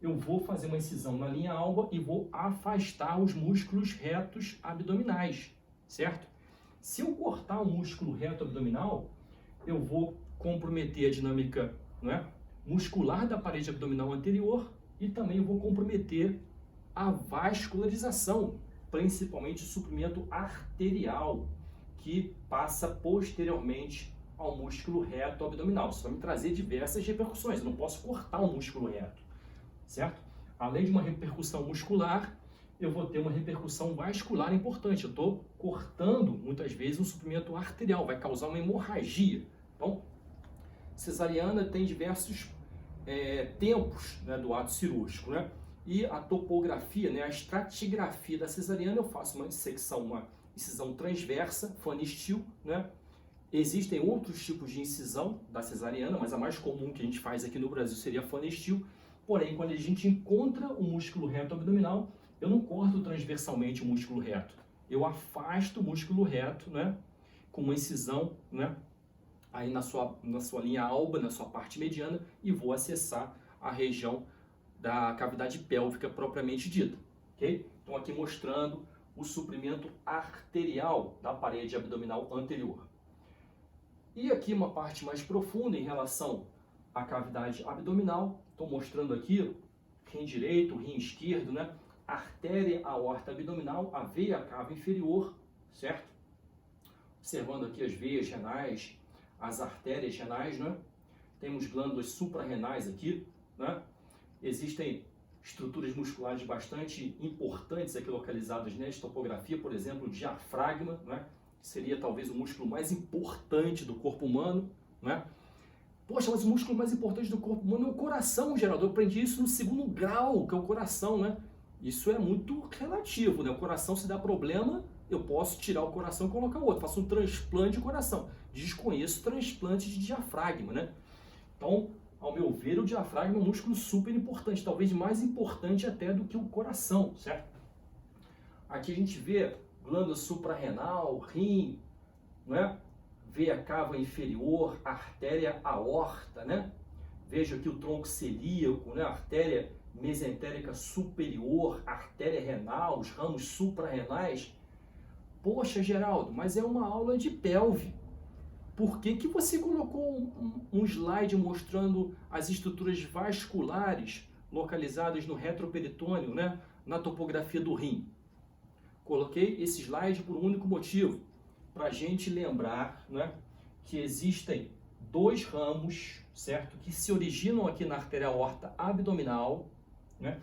eu vou fazer uma incisão na linha alba e vou afastar os músculos retos abdominais, certo? Se eu cortar o músculo reto abdominal, eu vou comprometer a dinâmica, né, muscular da parede abdominal anterior e também vou comprometer a vascularização, principalmente o suprimento arterial, que passa posteriormente ao músculo reto abdominal. Isso vai me trazer diversas repercussões. Eu não posso cortar o músculo reto, certo? Além de uma repercussão muscular, eu vou ter uma repercussão vascular importante. Eu estou cortando, muitas vezes, um suprimento arterial, vai causar uma hemorragia. Então, cesariana tem diversos tempos, né, do ato cirúrgico, né? E a topografia, né, a estratigrafia da cesariana, eu faço uma dissecção, uma incisão transversa, Fanny-Still, né? Existem outros tipos de incisão da cesariana, mas a mais comum que a gente faz aqui no Brasil seria a Fanny-Still. Porém, quando a gente encontra o músculo reto abdominal, eu não corto transversalmente o músculo reto. Eu afasto o músculo reto, né, com uma incisão, né, aí na sua linha alba, na sua parte mediana, e vou acessar a região da cavidade pélvica propriamente dita, ok? Então aqui mostrando o suprimento arterial da parede abdominal anterior. E aqui uma parte mais profunda em relação à cavidade abdominal. Estou mostrando aqui rim direito, rim esquerdo, né? Artéria aorta abdominal, a veia cava inferior, certo? Observando aqui as veias renais, as artérias renais, né? Temos glândulas suprarrenais aqui, né? Existem estruturas musculares bastante importantes aqui localizadas nesta topografia, por exemplo, o diafragma, né? Que seria talvez o músculo mais importante do corpo humano, né? Poxa, mas o músculo mais importante do corpo humano é o coração, Geraldo. Eu aprendi isso no 2º grau, que é o coração, né? Isso é muito relativo, né? O coração, se dá problema, eu posso tirar o coração e colocar outro. Faço um transplante de coração. Desconheço transplante de diafragma, né? Então, ao meu ver, o diafragma é um músculo super importante, talvez mais importante até do que o coração, certo? Aqui a gente vê glândula suprarrenal, rim, né? Veia cava inferior, artéria aorta, né? Veja aqui o tronco celíaco, né? Artéria mesentérica superior, artéria renal, os ramos suprarrenais. Poxa, Geraldo, mas é uma aula de pelve. Por que você colocou um slide mostrando as estruturas vasculares localizadas no retroperitônio, né? Na topografia do rim? Coloquei esse slide por um único motivo, para a gente lembrar, né, que existem 2 ramos, certo? Que se originam aqui na artéria aorta abdominal, né?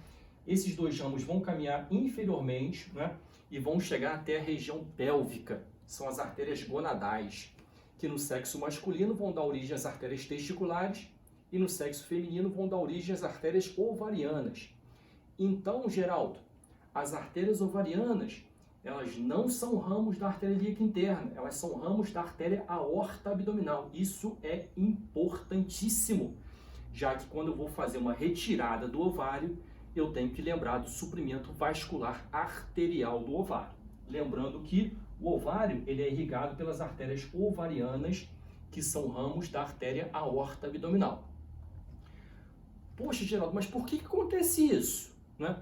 Esses 2 ramos vão caminhar inferiormente, né, e vão chegar até a região pélvica. São as artérias gonadais, que no sexo masculino vão dar origem às artérias testiculares e no sexo feminino vão dar origem às artérias ovarianas. Então, Geraldo, as artérias ovarianas, elas não são ramos da artéria ilíaca interna, elas são ramos da artéria aorta abdominal. Isso é importantíssimo, já que quando eu vou fazer uma retirada do ovário, eu tenho que lembrar do suprimento vascular arterial do ovário. Lembrando que o ovário ele é irrigado pelas artérias ovarianas, que são ramos da artéria aorta abdominal. Poxa, Geraldo, mas por que acontece isso, né?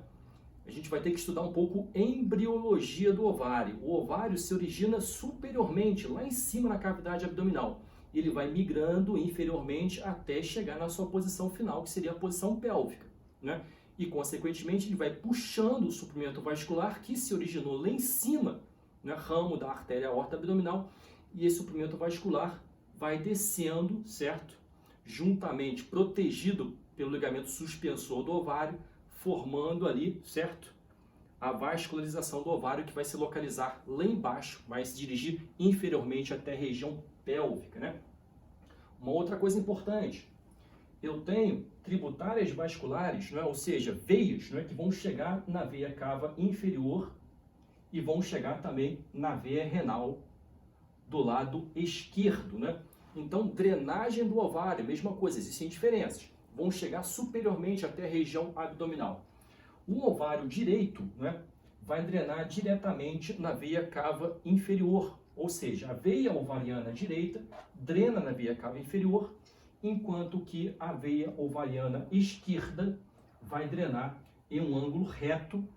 A gente vai ter que estudar um pouco embriologia do ovário. O ovário se origina superiormente, lá em cima na cavidade abdominal. Ele vai migrando inferiormente até chegar na sua posição final, que seria a posição pélvica, né? E, consequentemente, ele vai puxando o suprimento vascular que se originou lá em cima, né, ramo da artéria aorta abdominal, e esse suprimento vascular vai descendo, certo? Juntamente, protegido pelo ligamento suspensor do ovário, formando ali, certo? A vascularização do ovário, que vai se localizar lá embaixo, vai se dirigir inferiormente até a região pélvica, né? Uma outra coisa importante, eu tenho tributárias vasculares, né? Ou seja, veias, né? Que vão chegar na veia cava inferior e vão chegar também na veia renal do lado esquerdo, né? Então, drenagem do ovário, mesma coisa, existem diferenças. Vão chegar superiormente até a região abdominal. O ovário direito, né, vai drenar diretamente na veia cava inferior, ou seja, a veia ovariana direita drena na veia cava inferior, enquanto que a veia ovariana esquerda vai drenar em um ângulo reto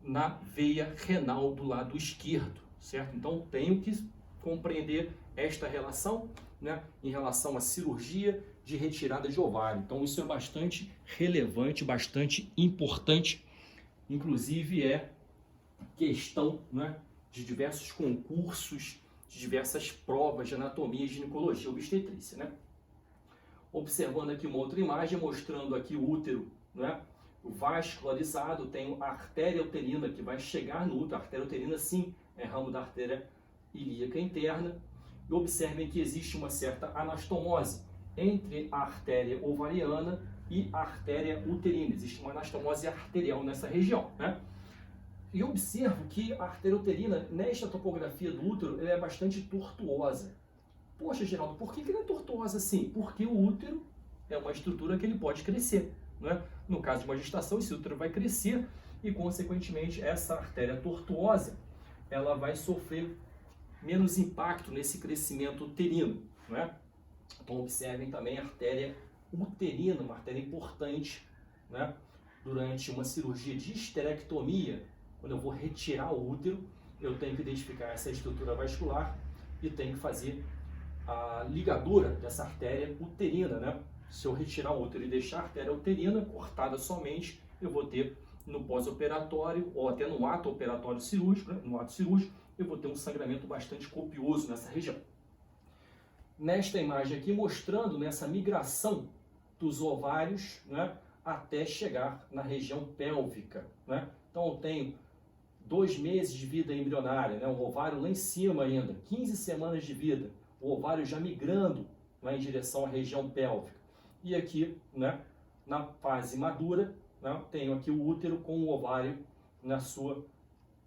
na veia renal do lado esquerdo, certo? Então, tenho que compreender esta relação, né, em relação à cirurgia de retirada de ovário. Então, isso é bastante relevante, bastante importante, inclusive é questão, né, de diversos concursos, de diversas provas de anatomia e ginecologia obstetrícia, né? Observando aqui uma outra imagem, mostrando aqui o útero, né, vascularizado, tem a artéria uterina que vai chegar no útero. A artéria uterina, sim, é ramo da artéria ilíaca interna. E observem que existe uma certa anastomose entre a artéria ovariana e a artéria uterina. Existe uma anastomose arterial nessa região, né? E observo que a artéria uterina, nesta topografia do útero, ela é bastante tortuosa. Poxa, Geraldo, por que ela é tortuosa assim? Porque o útero é uma estrutura que ele pode crescer, né? No caso de uma gestação, esse útero vai crescer e, consequentemente, essa artéria tortuosa, ela vai sofrer menos impacto nesse crescimento uterino, né? Então, observem também a artéria uterina, uma artéria importante, né? Durante uma cirurgia de esterectomia, quando eu vou retirar o útero, eu tenho que identificar essa estrutura vascular e tenho que fazer a ligadura dessa artéria uterina, né? Se eu retirar o útero e deixar a artéria uterina cortada somente, eu vou ter no pós-operatório ou até no ato operatório cirúrgico, né? No ato cirúrgico, eu vou ter um sangramento bastante copioso nessa região. Nesta imagem aqui, mostrando nessa migração dos ovários, né, até chegar na região pélvica, né? Então, eu tenho 2 meses de vida embrionária, né? O ovário lá em cima ainda, 15 semanas de vida, o ovário já migrando, né, em direção à região pélvica. E aqui, né, na fase madura, né, tenho aqui o útero com o ovário na sua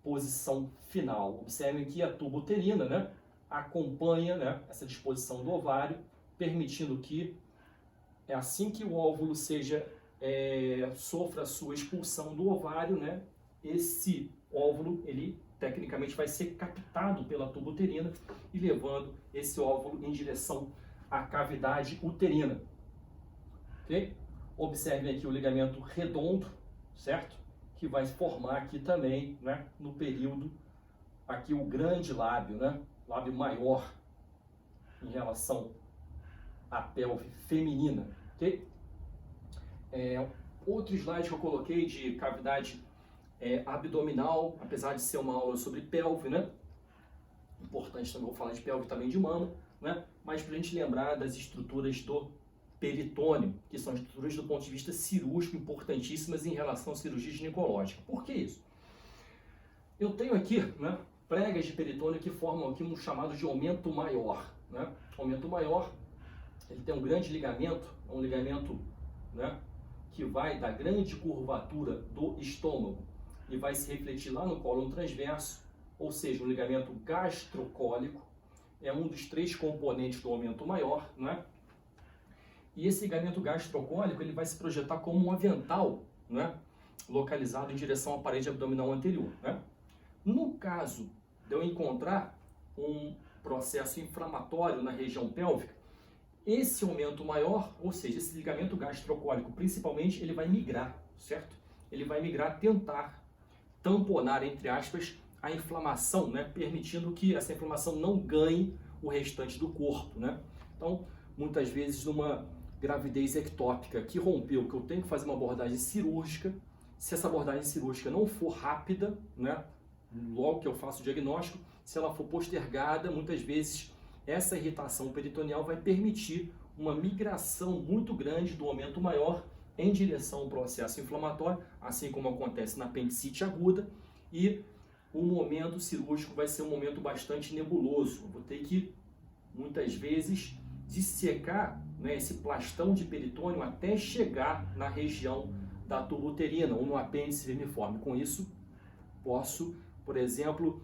posição final. Observem que a tuba uterina, né, acompanha, né, essa disposição do ovário, permitindo que, assim que o óvulo sofra a sua expulsão do ovário, né, esse óvulo, ele tecnicamente vai ser captado pela tuba uterina e levando esse óvulo em direção à cavidade uterina. Ok? Observem aqui o ligamento redondo, certo? Que vai formar aqui também, né, no período, aqui o grande lábio, né? Lábio maior em relação à pelve feminina, ok? Outro slide que eu coloquei de cavidade abdominal, apesar de ser uma aula sobre pelve, né? Importante também, vou falar de pelve também de mama, né? Mas para a gente lembrar das estruturas do peritônio, que são estruturas do ponto de vista cirúrgico importantíssimas em relação à cirurgia ginecológica. Por que isso? Eu tenho aqui, né, pregas de peritônio que formam aqui um chamado de aumento maior, né? O aumento maior, ele tem um grande ligamento, um ligamento, né, que vai da grande curvatura do estômago e vai se refletir lá no cólon transverso, ou seja, o ligamento gastrocólico é um dos 3 componentes do aumento maior, né? E esse ligamento gastrocólico, ele vai se projetar como um avental, né, localizado em direção à parede abdominal anterior, né? No caso de eu encontrar um processo inflamatório na região pélvica, esse aumento maior, ou seja, esse ligamento gastrocólico principalmente, ele vai migrar, certo? Ele vai migrar, tentar tamponar, entre aspas, a inflamação, né, permitindo que essa inflamação não ganhe o restante do corpo, né? Então, muitas vezes numa gravidez ectópica que rompeu, que eu tenho que fazer uma abordagem cirúrgica, se essa abordagem cirúrgica não for rápida, né, logo que eu faço o diagnóstico, se ela for postergada, muitas vezes essa irritação peritoneal vai permitir uma migração muito grande do aumento maior em direção ao processo inflamatório, assim como acontece na apendicite aguda, e o momento cirúrgico vai ser um momento bastante nebuloso. Eu vou ter que, muitas vezes, dissecar, né, esse plastão de peritônio até chegar na região da tuba uterina ou no apêndice vermiforme. Com isso, posso, por exemplo,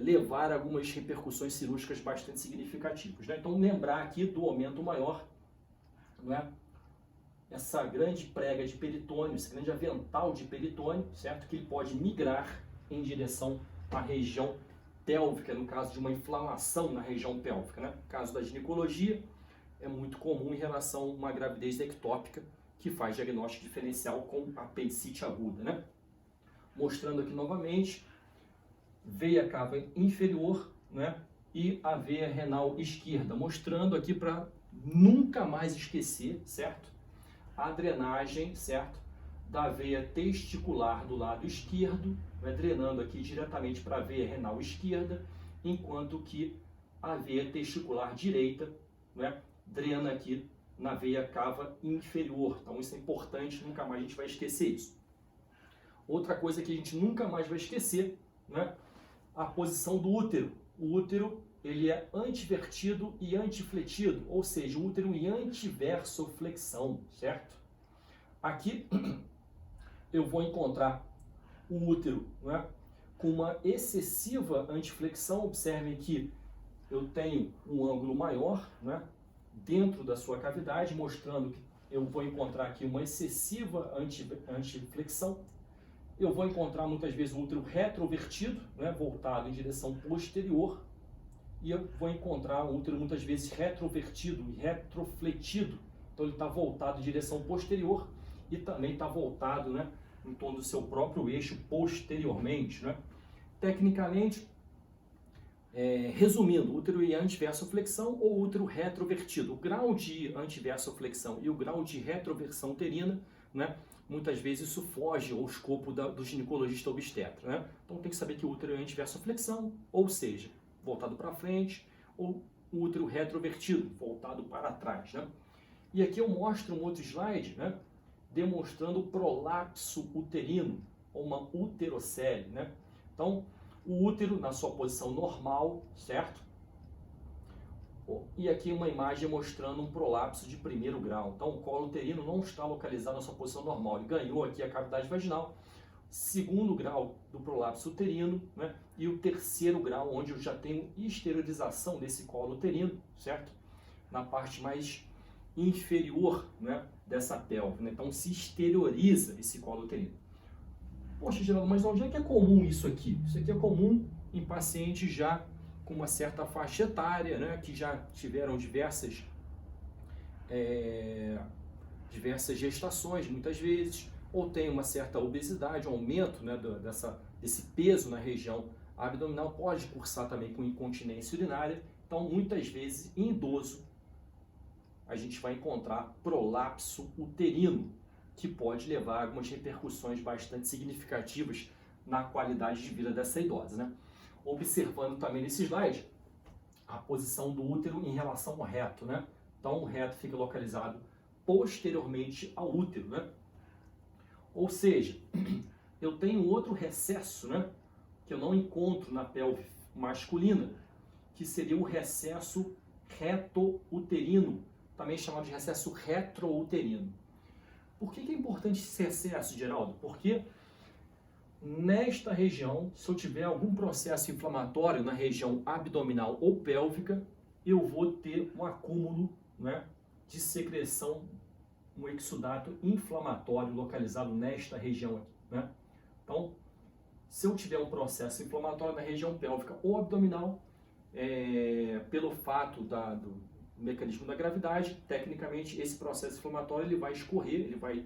levar algumas repercussões cirúrgicas bastante significativas, né? Então, lembrar aqui do aumento maior, né? Essa grande prega de peritônio, esse grande avental de peritônio, certo? Que ele pode migrar em direção à região pélvica, no caso de uma inflamação na região pélvica, né? No caso da ginecologia, é muito comum em relação a uma gravidez ectópica que faz diagnóstico diferencial com apendicite aguda, né? Mostrando aqui novamente, veia cava inferior, né? E a veia renal esquerda, mostrando aqui para nunca mais esquecer, certo? A drenagem, certo? Da veia testicular do lado esquerdo, né, drenando aqui diretamente para a veia renal esquerda, enquanto que a veia testicular direita, né, drena aqui na veia cava inferior. Então isso é importante, nunca mais a gente vai esquecer isso. Outra coisa que a gente nunca mais vai esquecer, né, a posição do útero. O útero, ele é antivertido e antifletido, ou seja, o útero em antiversoflexão, certo? Aqui eu vou encontrar o útero, né, com uma excessiva antiflexão. Observem que eu tenho um ângulo maior, né, dentro da sua cavidade, mostrando que eu vou encontrar aqui uma excessiva antiflexão. Eu vou encontrar muitas vezes o útero retrovertido, né, voltado em direção posterior, e eu vou encontrar o útero muitas vezes retrovertido e retrofletido. Então ele está voltado em direção posterior e também está voltado, né, em torno do seu próprio eixo posteriormente, né? Tecnicamente, resumindo, útero em antiversoflexão ou útero retrovertido. O grau de antiversoflexão e o grau de retroversão uterina, né, muitas vezes isso foge ao escopo do ginecologista obstetra, né? Então tem que saber que o útero é antiversoflexão, ou seja, voltado para frente, ou o útero retrovertido, voltado para trás, né? E aqui eu mostro um outro slide, né, demonstrando o prolapso uterino, ou uma uterocele, né? Então, o útero na sua posição normal, certo? E aqui uma imagem mostrando um prolapso de primeiro grau. Então o colo uterino não está localizado na sua posição normal. Ele ganhou aqui a cavidade vaginal, segundo grau do prolapso uterino, né? E o terceiro grau, onde eu já tenho exteriorização desse colo uterino, certo? Na parte mais inferior, né, dessa pelve, né? Então se exterioriza esse colo uterino. Poxa, Geraldo, mas onde é que é comum isso aqui? Isso aqui é comum em pacientes já com uma certa faixa etária, né, que já tiveram diversas gestações, muitas vezes, ou tem uma certa obesidade, um aumento, né, desse peso na região abdominal, pode cursar também com incontinência urinária. Então, muitas vezes, em idoso, a gente vai encontrar prolapso uterino, que pode levar a algumas repercussões bastante significativas na qualidade de vida dessa idosa, né? Observando também nesse slide a posição do útero em relação ao reto, né? Então o reto fica localizado posteriormente ao útero, né? Ou seja, eu tenho outro recesso, né, que eu não encontro na pelve masculina, que seria o recesso reto-uterino, também chamado de recesso retrouterino. Por que é importante esse recesso, Geraldo? Porque nesta região, se eu tiver algum processo inflamatório na região abdominal ou pélvica, eu vou ter um acúmulo, né, de secreção, um exudato inflamatório localizado nesta região aqui, né? Então, se eu tiver um processo inflamatório na região pélvica ou abdominal, pelo fato do mecanismo da gravidade, tecnicamente esse processo inflamatório ele vai escorrer, ele vai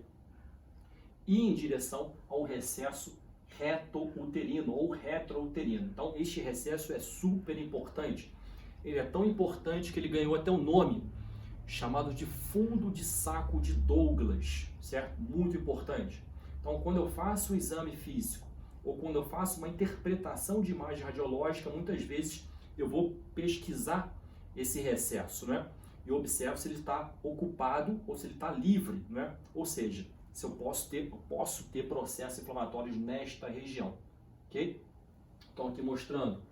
ir em direção ao recesso reto-uterino ou retrouterino. Então este recesso é super importante. Ele é tão importante que ele ganhou até um nome chamado de fundo de saco de Douglas, certo? Muito importante. Então quando eu faço o exame físico ou quando eu faço uma interpretação de imagem radiológica, muitas vezes eu vou pesquisar esse recesso, né? E observo se ele está ocupado ou se ele está livre, né? Ou seja, se eu posso ter processos inflamatórios nesta região, ok? Então aqui mostrando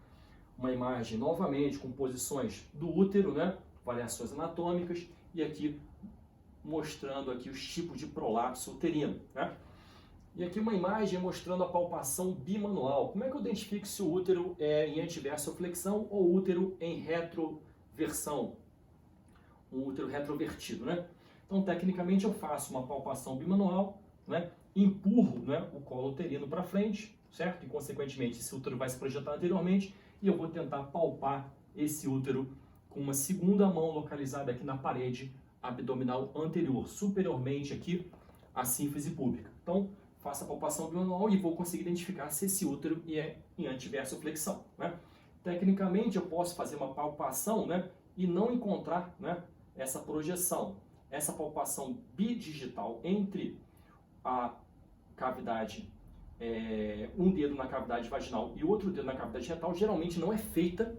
uma imagem novamente com posições do útero, né? Variações anatômicas, e aqui mostrando aqui os tipos de prolapso uterino, né? E aqui uma imagem mostrando a palpação bimanual. Como é que eu identifico se o útero é em antiversoflexão ou útero em retroversão? Um útero retrovertido, né? Então, tecnicamente, eu faço uma palpação bimanual, né? Empurro, né, o colo uterino para frente, certo? E, consequentemente, esse útero vai se projetar anteriormente e eu vou tentar palpar esse útero com uma segunda mão localizada aqui na parede abdominal anterior, superiormente aqui à sínfise púbica. Então, faço a palpação bimanual e vou conseguir identificar se esse útero é em antiversoflexão, né? Tecnicamente, eu posso fazer uma palpação, né, e não encontrar, né, essa projeção, essa palpação bidigital entre a cavidade, um dedo na cavidade vaginal e outro dedo na cavidade retal, geralmente não é feita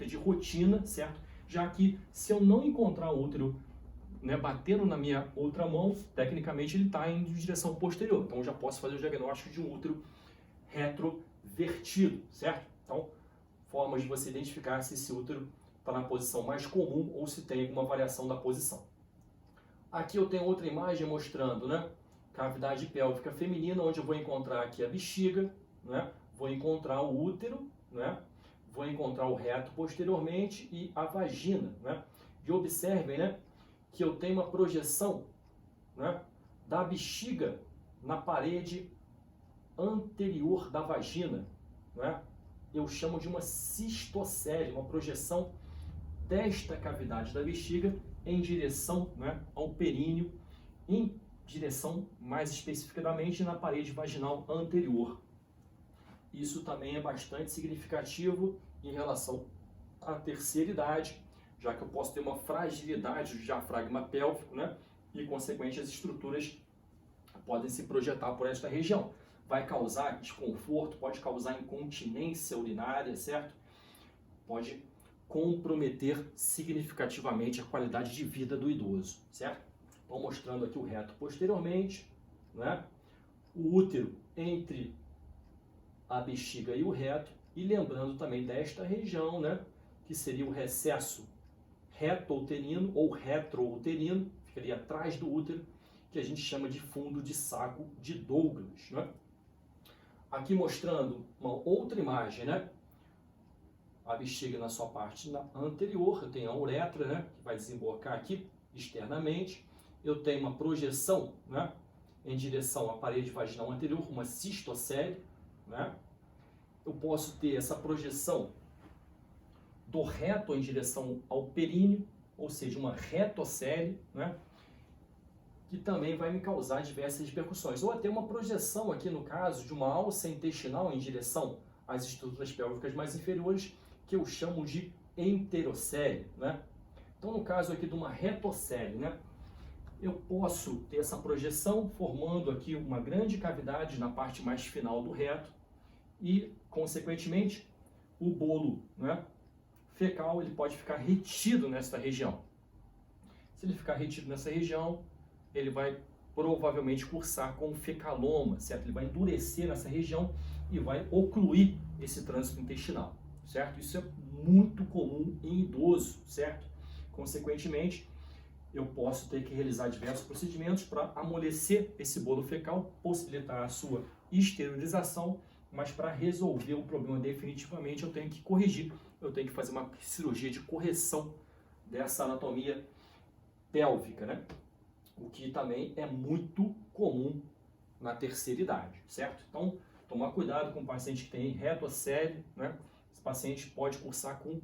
de rotina, certo? Já que se eu não encontrar o útero, né, batendo na minha outra mão, tecnicamente ele está em direção posterior. Então eu já posso fazer o diagnóstico de um útero retrovertido, certo? Então, formas de você identificar se esse útero está na posição mais comum ou se tem alguma variação da posição. Aqui eu tenho outra imagem mostrando, né, cavidade pélvica feminina, onde eu vou encontrar aqui a bexiga, né, vou encontrar o útero, né, vou encontrar o reto posteriormente e a vagina, né? E observem, né, que eu tenho uma projeção, né, da bexiga na parede anterior da vagina, né? Eu chamo de uma cistocele, uma projeção desta cavidade da bexiga em direção, né, ao períneo, em direção mais especificamente na parede vaginal anterior. Isso também é bastante significativo em relação à terceira idade, já que eu posso ter uma fragilidade do diafragma pélvico, né, e consequentemente as estruturas podem se projetar por esta região. Vai causar desconforto, pode causar incontinência urinária, certo? Pode comprometer significativamente a qualidade de vida do idoso, certo? Então, mostrando aqui o reto posteriormente, né? O útero entre a bexiga e o reto, e lembrando também desta região, né, que seria o recesso reto-uterino ou retro-uterino, ficaria atrás do útero, que a gente chama de fundo de saco de Douglas, né? Aqui mostrando uma outra imagem, né? A bexiga na sua parte anterior, eu tenho a uretra, né? Que vai desembocar aqui externamente. Eu tenho uma projeção, né? Em direção à parede vaginal anterior, uma cistocele, né? Eu posso ter essa projeção do reto em direção ao períneo, ou seja, uma retocele, né? Que também vai me causar diversas repercussões. Ou até uma projeção aqui, no caso, de uma alça intestinal em direção às estruturas pélvicas mais inferiores, que eu chamo de enterocele, né? Então, no caso aqui de uma retocele, né? Eu posso ter essa projeção formando aqui uma grande cavidade na parte mais final do reto e, consequentemente, o bolo, né, fecal ele pode ficar retido nesta região. Se ele ficar retido nessa região, ele vai provavelmente cursar com fecaloma, certo? Ele vai endurecer nessa região e vai ocluir esse trânsito intestinal, certo? Isso é muito comum em idoso, certo? Consequentemente, eu posso ter que realizar diversos procedimentos para amolecer esse bolo fecal, possibilitar a sua esterilização, mas para resolver o problema definitivamente eu tenho que corrigir, eu tenho que fazer uma cirurgia de correção dessa anatomia pélvica, né? O que também é muito comum na terceira idade, certo? Então, tomar cuidado com o paciente que tem retocele, né? Esse paciente pode cursar com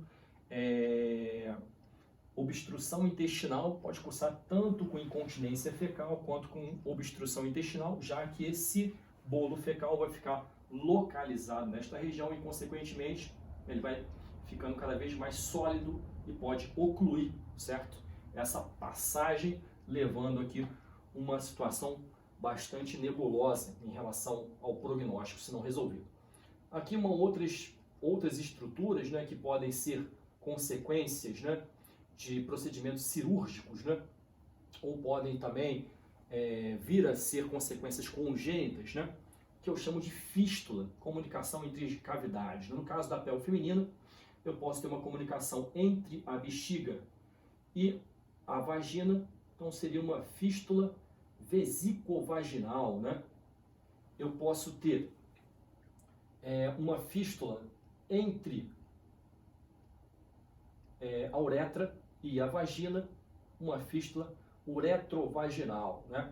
obstrução intestinal, pode cursar tanto com incontinência fecal quanto com obstrução intestinal, já que esse bolo fecal vai ficar localizado nesta região e, consequentemente, ele vai ficando cada vez mais sólido e pode ocluir, certo? Essa passagem, levando aqui uma situação bastante nebulosa em relação ao prognóstico, se não resolvido. Aqui outras estruturas, né, que podem ser consequências, né, de procedimentos cirúrgicos, né, ou podem também vir a ser consequências congênitas, né, que eu chamo de fístula, comunicação entre cavidades. No caso da pelve feminina, eu posso ter uma comunicação entre a bexiga e a vagina. Então, seria uma fístula vesicovaginal, né? Eu posso ter uma fístula entre a uretra e a vagina, uma fístula uretrovaginal, né?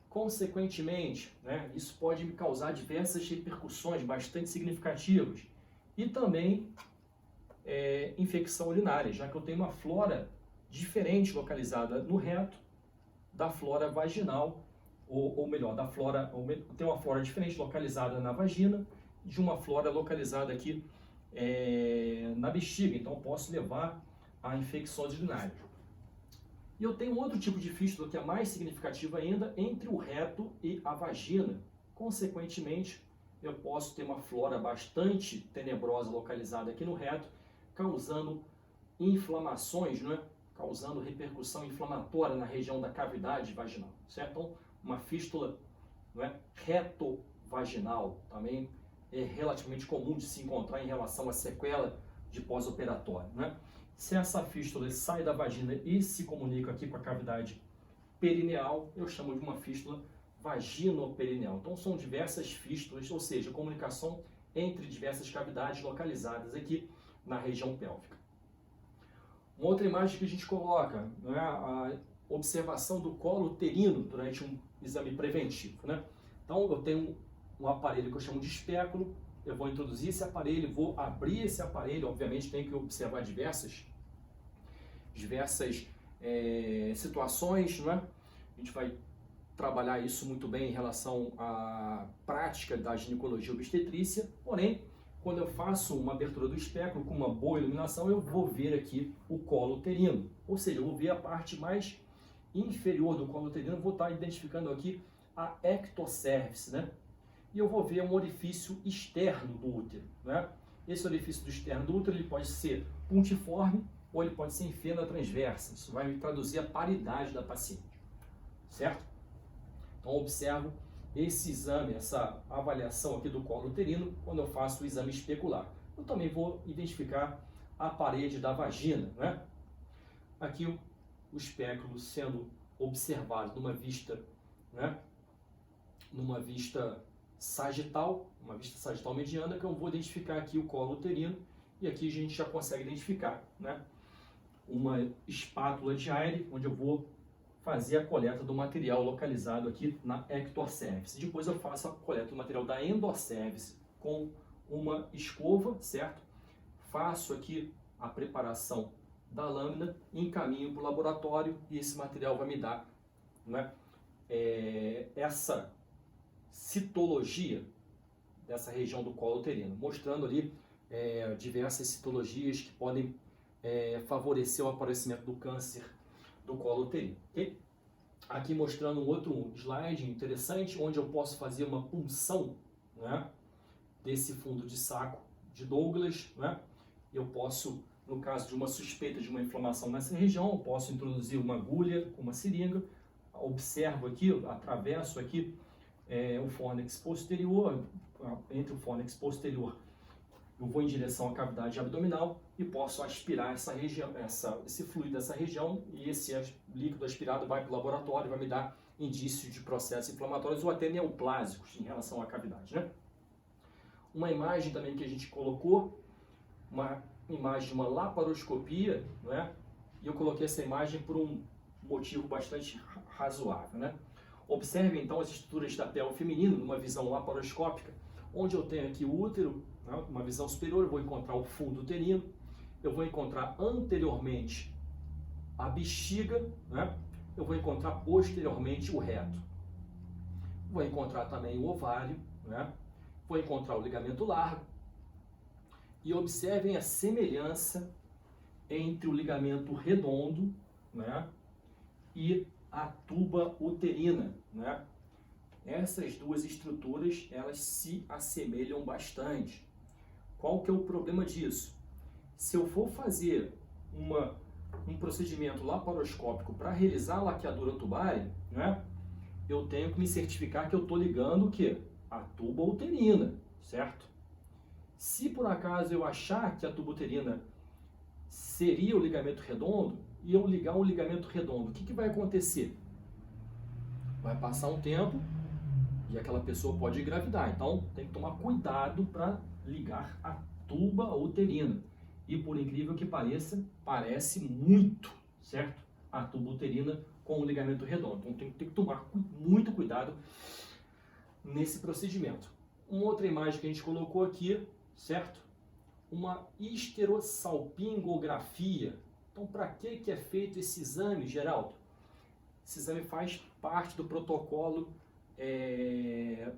Consequentemente, né, isso pode me causar diversas repercussões bastante significativas e também infecção urinária, já que eu tenho uma flora diferente localizada no reto da flora vaginal, ou melhor, tem uma flora diferente localizada na vagina de uma flora localizada aqui na bexiga, então eu posso levar a infecções urinárias. E eu tenho outro tipo de fístula que é mais significativa ainda entre o reto e a vagina. Consequentemente, eu posso ter uma flora bastante tenebrosa localizada aqui no reto, causando inflamações, né? Causando repercussão inflamatória na região da cavidade vaginal, certo? Então, uma fístula, não é, retovaginal também é relativamente comum de se encontrar em relação à sequela de pós-operatório, né? Se essa fístula sai da vagina e se comunica aqui com a cavidade perineal, eu chamo de uma fístula vaginoperineal. Então, são diversas fístulas, ou seja, comunicação entre diversas cavidades localizadas aqui na região pélvica. Uma outra imagem que a gente coloca, né, a observação do colo uterino durante um exame preventivo, né? Então, eu tenho um aparelho que eu chamo de espéculo, eu vou introduzir esse aparelho, vou abrir esse aparelho, obviamente tem que observar diversas situações, não é? A gente vai trabalhar isso muito bem em relação à prática da ginecologia obstetrícia, porém, quando eu faço uma abertura do espéculo com uma boa iluminação, eu vou ver aqui o colo uterino, ou seja, eu vou ver a parte mais inferior do colo uterino, vou estar identificando aqui a ectocervix, né? E eu vou ver um orifício externo do útero, né? Esse orifício externo do útero ele pode ser puntiforme ou ele pode ser em fenda transversa. Isso vai traduzir a paridade da paciente, certo? Então, observo esse exame, essa avaliação aqui do colo uterino quando eu faço o exame especular. Eu também vou identificar a parede da vagina, né? Aqui o espéculo sendo observado numa vista, né, numa vista sagital, uma vista sagital mediana, que eu vou identificar aqui o colo uterino, e aqui a gente já consegue identificar, né, uma espátula de aire, onde eu vou fazer a coleta do material localizado aqui na ectocervix. Depois eu faço a coleta do material da endocervix com uma escova, certo? Faço aqui a preparação da lâmina, encaminho para o laboratório e esse material vai me dar, né, essa citologia dessa região do colo uterino, mostrando ali diversas citologias que podem favorecer o aparecimento do câncer do colo uterino. Okay? Aqui mostrando um outro slide interessante, onde eu posso fazer uma punção, né, desse fundo de saco de Douglas, né? Eu posso, no caso de uma suspeita de uma inflamação nessa região, eu posso introduzir uma agulha com uma seringa, observo aqui, atravesso aqui o fórnix posterior, entre o fórnix posterior eu vou em direção à cavidade abdominal e posso aspirar essa região, esse fluido dessa região, e esse líquido aspirado vai para o laboratório, vai me dar indícios de processos inflamatórios ou até neoplásicos em relação à cavidade, né? Uma imagem também que a gente colocou, uma imagem de uma laparoscopia, né? E eu coloquei essa imagem por um motivo bastante razoável, né? Observe então as estruturas da pelve feminina numa visão laparoscópica, onde eu tenho aqui o útero, né? Uma visão superior, eu vou encontrar o fundo uterino, eu vou encontrar anteriormente a bexiga, né? Eu vou encontrar posteriormente o reto. Vou encontrar também o ovário, né? Vou encontrar o ligamento largo. E observem a semelhança entre o ligamento redondo, né, e a tuba uterina, né? Essas duas estruturas, elas se assemelham bastante. Qual que é o problema disso? Se eu for fazer um procedimento laparoscópico para realizar a laqueadura tubária, né, eu tenho que me certificar que eu estou ligando o quê? A tuba uterina, certo? Se por acaso eu achar que a tuba uterina seria o ligamento redondo, e eu ligar o ligamento redondo, o que vai acontecer? Vai passar um tempo e aquela pessoa pode engravidar. Então tem que tomar cuidado para ligar a tuba uterina. E por incrível que pareça, parece muito, certo? A tuba uterina com o ligamento redondo. Então tem que tomar muito cuidado nesse procedimento. Uma outra imagem que a gente colocou aqui, certo? Uma histerosalpingografia. Então, para que é feito esse exame, Geraldo? Esse exame faz parte do protocolo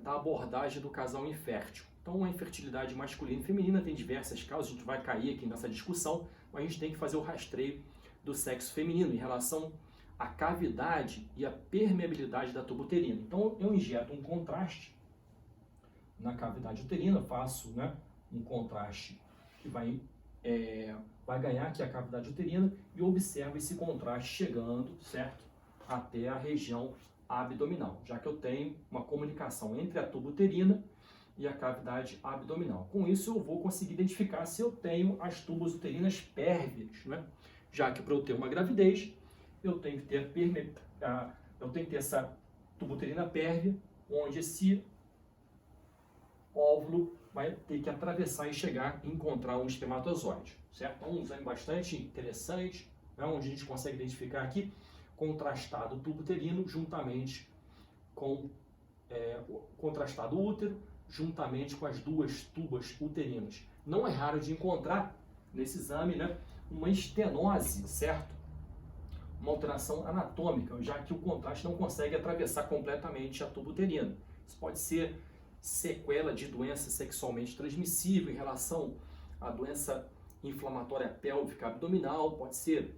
da abordagem do casal infértil. Então, a infertilidade masculina e feminina tem diversas causas, a gente vai cair aqui nessa discussão, mas a gente tem que fazer o rastreio do sexo feminino em relação à cavidade e à permeabilidade da tuba uterina. Então, eu injeto um contraste na cavidade uterina, faço, né, um contraste que vai ganhar aqui a cavidade uterina e observo esse contraste chegando, certo, até a região abdominal, já que eu tenho uma comunicação entre a tuba uterina e a cavidade abdominal. Com isso eu vou conseguir identificar se eu tenho as tubas uterinas pérvias, né? Já que para eu ter uma gravidez, eu tenho que ter essa tuba uterina pérvia, onde esse óvulo vai ter que atravessar e chegar e encontrar um espermatozoide, certo? Então, um exame bastante interessante, né, onde a gente consegue identificar aqui contrastado o tubo uterino juntamente com contrastado o útero, juntamente com as duas tubas uterinas. Não é raro de encontrar nesse exame, né, uma estenose, certo? Uma alteração anatômica, já que o contraste não consegue atravessar completamente a tuba uterina. Isso pode ser sequela de doença sexualmente transmissível em relação à doença inflamatória pélvica abdominal, pode ser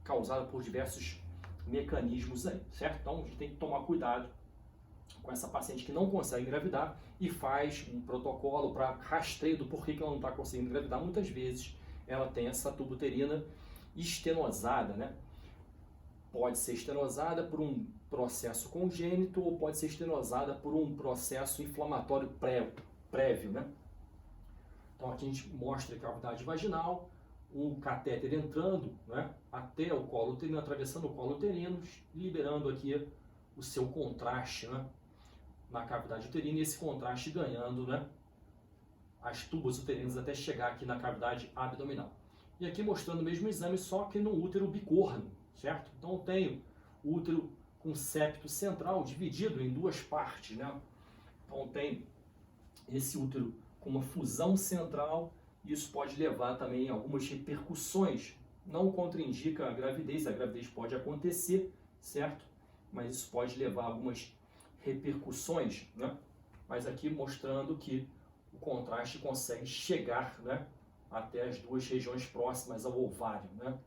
causada por diversos mecanismos aí, certo? Então a gente tem que tomar cuidado com essa paciente que não consegue engravidar e faz um protocolo para rastreio do porquê que ela não está conseguindo engravidar. Muitas vezes ela tem essa tuba uterina estenosada, né? Pode ser estenosada por um processo congênito ou pode ser estenosada por um processo inflamatório prévio, né? Então aqui a gente mostra a cavidade vaginal, um catéter entrando, né, até o colo uterino, atravessando o colo uterino, liberando aqui o seu contraste, né, na cavidade uterina, e esse contraste ganhando, né, as tubas uterinas até chegar aqui na cavidade abdominal. E aqui mostrando o mesmo exame, só que no útero bicorno, certo? Então eu tenho o útero com septo central dividido em duas partes, né? Então tem esse útero com uma fusão central. Isso pode levar também a algumas repercussões. Não contraindica a gravidez pode acontecer, certo? Mas isso pode levar a algumas repercussões, né? Mas aqui mostrando que o contraste consegue chegar, né, até as duas regiões próximas ao ovário, né?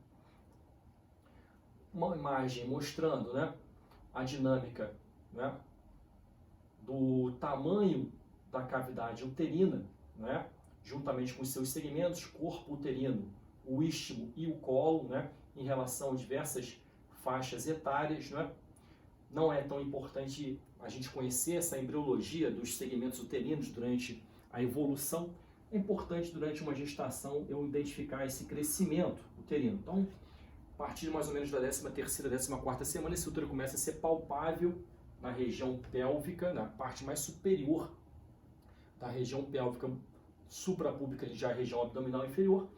Uma imagem mostrando, né, a dinâmica, né, do tamanho da cavidade uterina, né, juntamente com os seus segmentos, corpo uterino, o istmo e o colo, né, em relação a diversas faixas etárias, né. Não é tão importante a gente conhecer essa embriologia dos segmentos uterinos durante a evolução. É importante durante uma gestação eu identificar esse crescimento uterino. Então, a partir mais ou menos da 13ª, 14ª semana, esse útero começa a ser palpável na região pélvica, na parte mais superior da região pélvica suprapúbica, já a região abdominal inferior,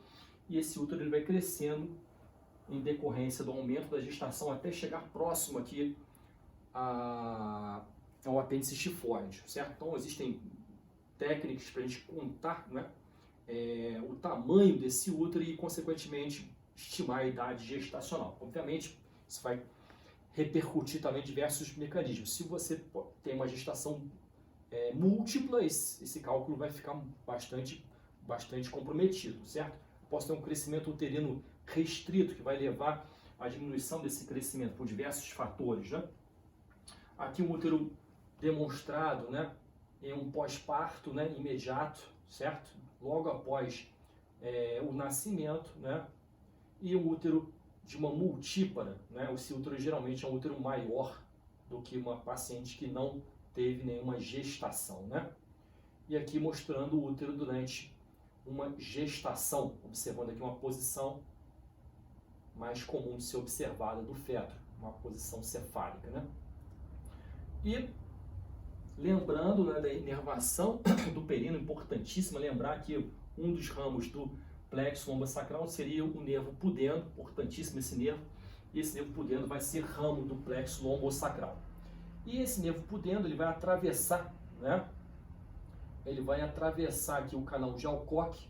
e esse útero ele vai crescendo em decorrência do aumento da gestação até chegar próximo aqui ao apêndice tifoide, certo? Então existem técnicas para a gente contar, né, o tamanho desse útero e, consequentemente, estimar a idade gestacional. Obviamente, isso vai repercutir também diversos mecanismos. Se você tem uma gestação múltipla, esse cálculo vai ficar bastante comprometido, certo? Posso ter um crescimento uterino restrito, que vai levar à diminuição desse crescimento por diversos fatores, né? Aqui um útero demonstrado, né, em um pós-parto, né, imediato, certo? Logo após o nascimento, né? E um útero de uma multípara, né? Esse útero geralmente é um útero maior do que uma paciente que não teve nenhuma gestação, né? E aqui mostrando o útero durante uma gestação, observando aqui uma posição mais comum de ser observada do feto, uma posição cefálica, né? E lembrando, né, da inervação do perino, importantíssima lembrar que um dos ramos do plexo lombosacral seria o nervo pudendo, importantíssimo esse nervo, e esse nervo pudendo vai ser ramo do plexo lombosacral. E esse nervo pudendo, ele vai atravessar, né, ele vai atravessar aqui o canal de Alcock,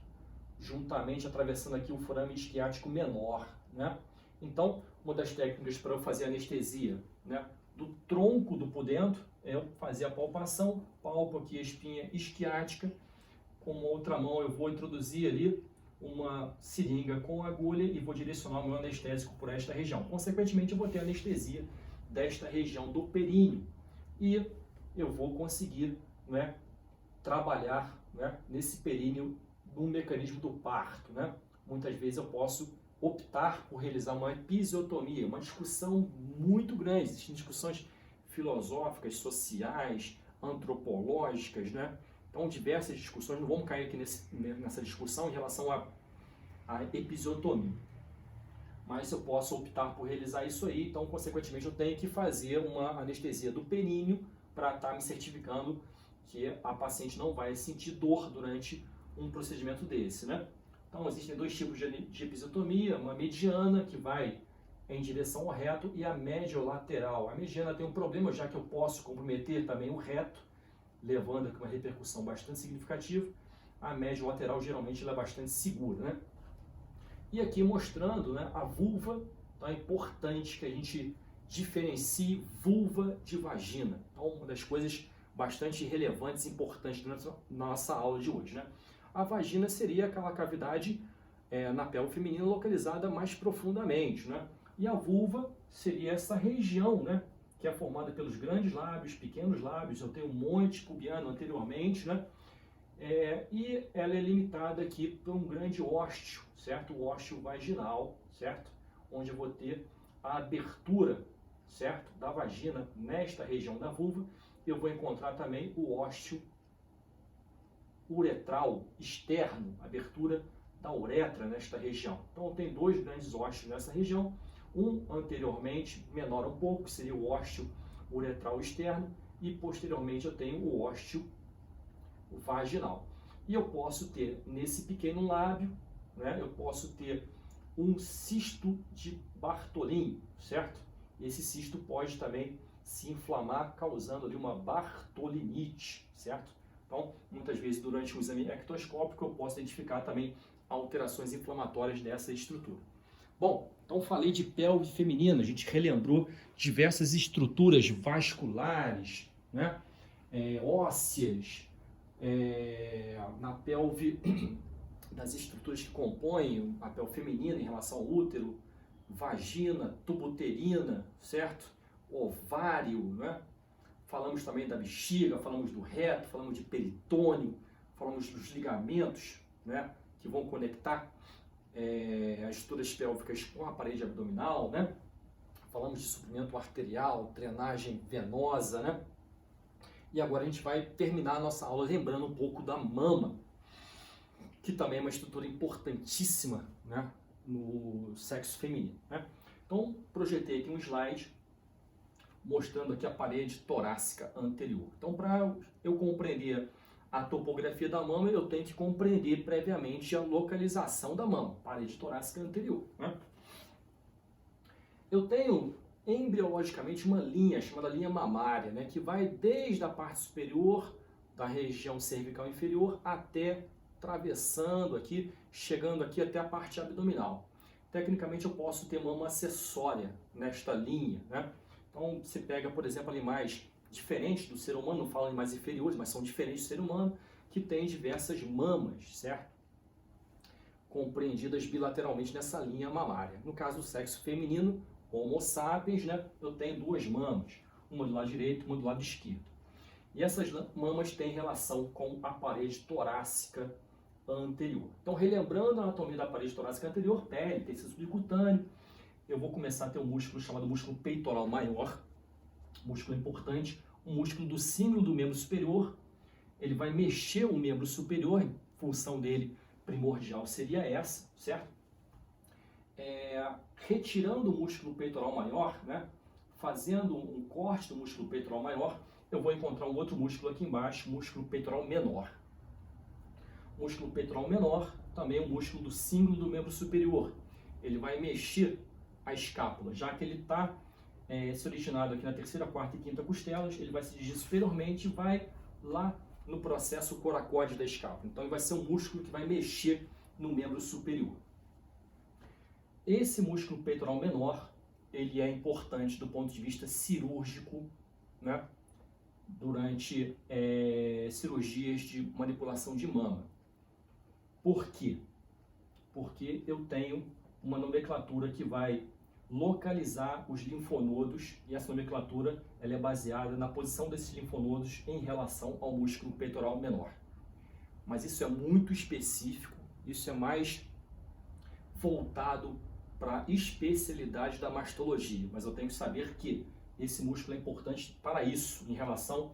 juntamente atravessando aqui o forame isquiático menor, né? Então, uma das técnicas para eu fazer anestesia, né, do tronco do pudendo é eu fazer a palpação, palpo aqui a espinha isquiática, com uma outra mão eu vou introduzir ali uma seringa com agulha e vou direcionar o meu anestésico por esta região. Consequentemente, eu vou ter anestesia desta região do períneo e eu vou conseguir, né, trabalhar, né, nesse períneo no mecanismo do parto, né? Muitas vezes eu posso optar por realizar uma episiotomia, uma discussão muito grande, existem discussões filosóficas, sociais, antropológicas, né? Então, diversas discussões, não vamos cair aqui nessa discussão em relação à episiotomia. Mas eu posso optar por realizar isso aí, então, consequentemente, eu tenho que fazer uma anestesia do períneo para estar me certificando que a paciente não vai sentir dor durante um procedimento desse, né? Então, existem dois tipos de episiotomia, uma mediana, que vai em direção ao reto, e a mediolateral. A mediana tem um problema, já que eu posso comprometer também o reto, levando aqui uma repercussão bastante significativa. A mediolateral, geralmente, ela é bastante segura, né? E aqui mostrando, né, a vulva. Então, é importante que a gente diferencie vulva de vagina. Então, uma das coisas bastante relevantes e importantes na nossa aula de hoje, né? A vagina seria aquela cavidade na pelve feminina localizada mais profundamente, né? E a vulva seria essa região, né, que é formada pelos grandes lábios, pequenos lábios, eu tenho um monte pubiano anteriormente, né? E ela é limitada aqui por um grande ósteo, certo? O ósteo vaginal, certo? Onde eu vou ter a abertura, certo, da vagina nesta região da vulva. Eu vou encontrar também o ósteo uretral externo, abertura da uretra nesta região. Então eu tenho dois grandes ósteos nessa região, um anteriormente menor um pouco, que seria o ósteo uretral externo, e posteriormente eu tenho o ósteo vaginal. E eu posso ter nesse pequeno lábio, né, eu posso ter um cisto de Bartholin, certo? Esse cisto pode também se inflamar, causando ali uma bartolinite, certo? Então, muitas vezes durante um exame ectoscópico eu posso identificar também alterações inflamatórias dessa estrutura. Bom, então falei de pelve feminina, a gente relembrou diversas estruturas vasculares, né? Ósseas, na pelve, das estruturas que compõem a pelve feminina em relação ao útero, vagina, tubo uterina, certo? Ovário, né? Falamos também da bexiga, falamos do reto, falamos de peritônio, falamos dos ligamentos, né? Que vão conectar as estruturas pélvicas com a parede abdominal, né? Falamos de suprimento arterial, drenagem venosa, né? E agora a gente vai terminar a nossa aula lembrando um pouco da mama, que também é uma estrutura importantíssima, né, no sexo feminino, né? Então, projetei aqui um slide mostrando aqui a parede torácica anterior. Então, para eu compreender a topografia da mama, eu tenho que compreender previamente a localização da mama, parede torácica anterior, né? Eu tenho embriologicamente uma linha chamada linha mamária, né, que vai desde a parte superior da região cervical inferior até atravessando aqui, chegando aqui até a parte abdominal. Tecnicamente eu posso ter mama acessória nesta linha, né? Então você pega, por exemplo, animais diferentes do ser humano, não falo animais inferiores, mas são diferentes do ser humano, que têm diversas mamas, certo? Compreendidas bilateralmente nessa linha mamária. No caso do sexo feminino, Homo sapiens, né, eu tenho duas mamas, uma do lado direito e uma do lado esquerdo. E essas mamas têm relação com a parede torácica anterior. Então, relembrando a anatomia da parede torácica anterior, pele, tecido subcutâneo, eu vou começar a ter um músculo chamado músculo peitoral maior, músculo importante, um músculo do símbolo do membro superior. Ele vai mexer o membro superior, em função dele primordial seria essa, certo? Retirando o músculo peitoral maior, né, fazendo um corte do músculo peitoral maior, eu vou encontrar um outro músculo aqui embaixo, músculo peitoral menor. O músculo peitoral menor também é um músculo do símbolo do membro superior. Ele vai mexer a escápula, já que ele está se originado aqui na terceira, quarta e quinta costelas, ele vai se dirigir superiormente e vai lá no processo coracóide da escápula. Então ele vai ser um músculo que vai mexer no membro superior. Esse músculo peitoral menor, ele é importante do ponto de vista cirúrgico, né, durante cirurgias de manipulação de mama. Por quê? Porque eu tenho uma nomenclatura que vai localizar os linfonodos, e essa nomenclatura ela é baseada na posição desses linfonodos em relação ao músculo peitoral menor. Mas isso é muito específico, isso é mais voltado para a especialidade da mastologia, mas eu tenho que saber que esse músculo é importante para isso, em relação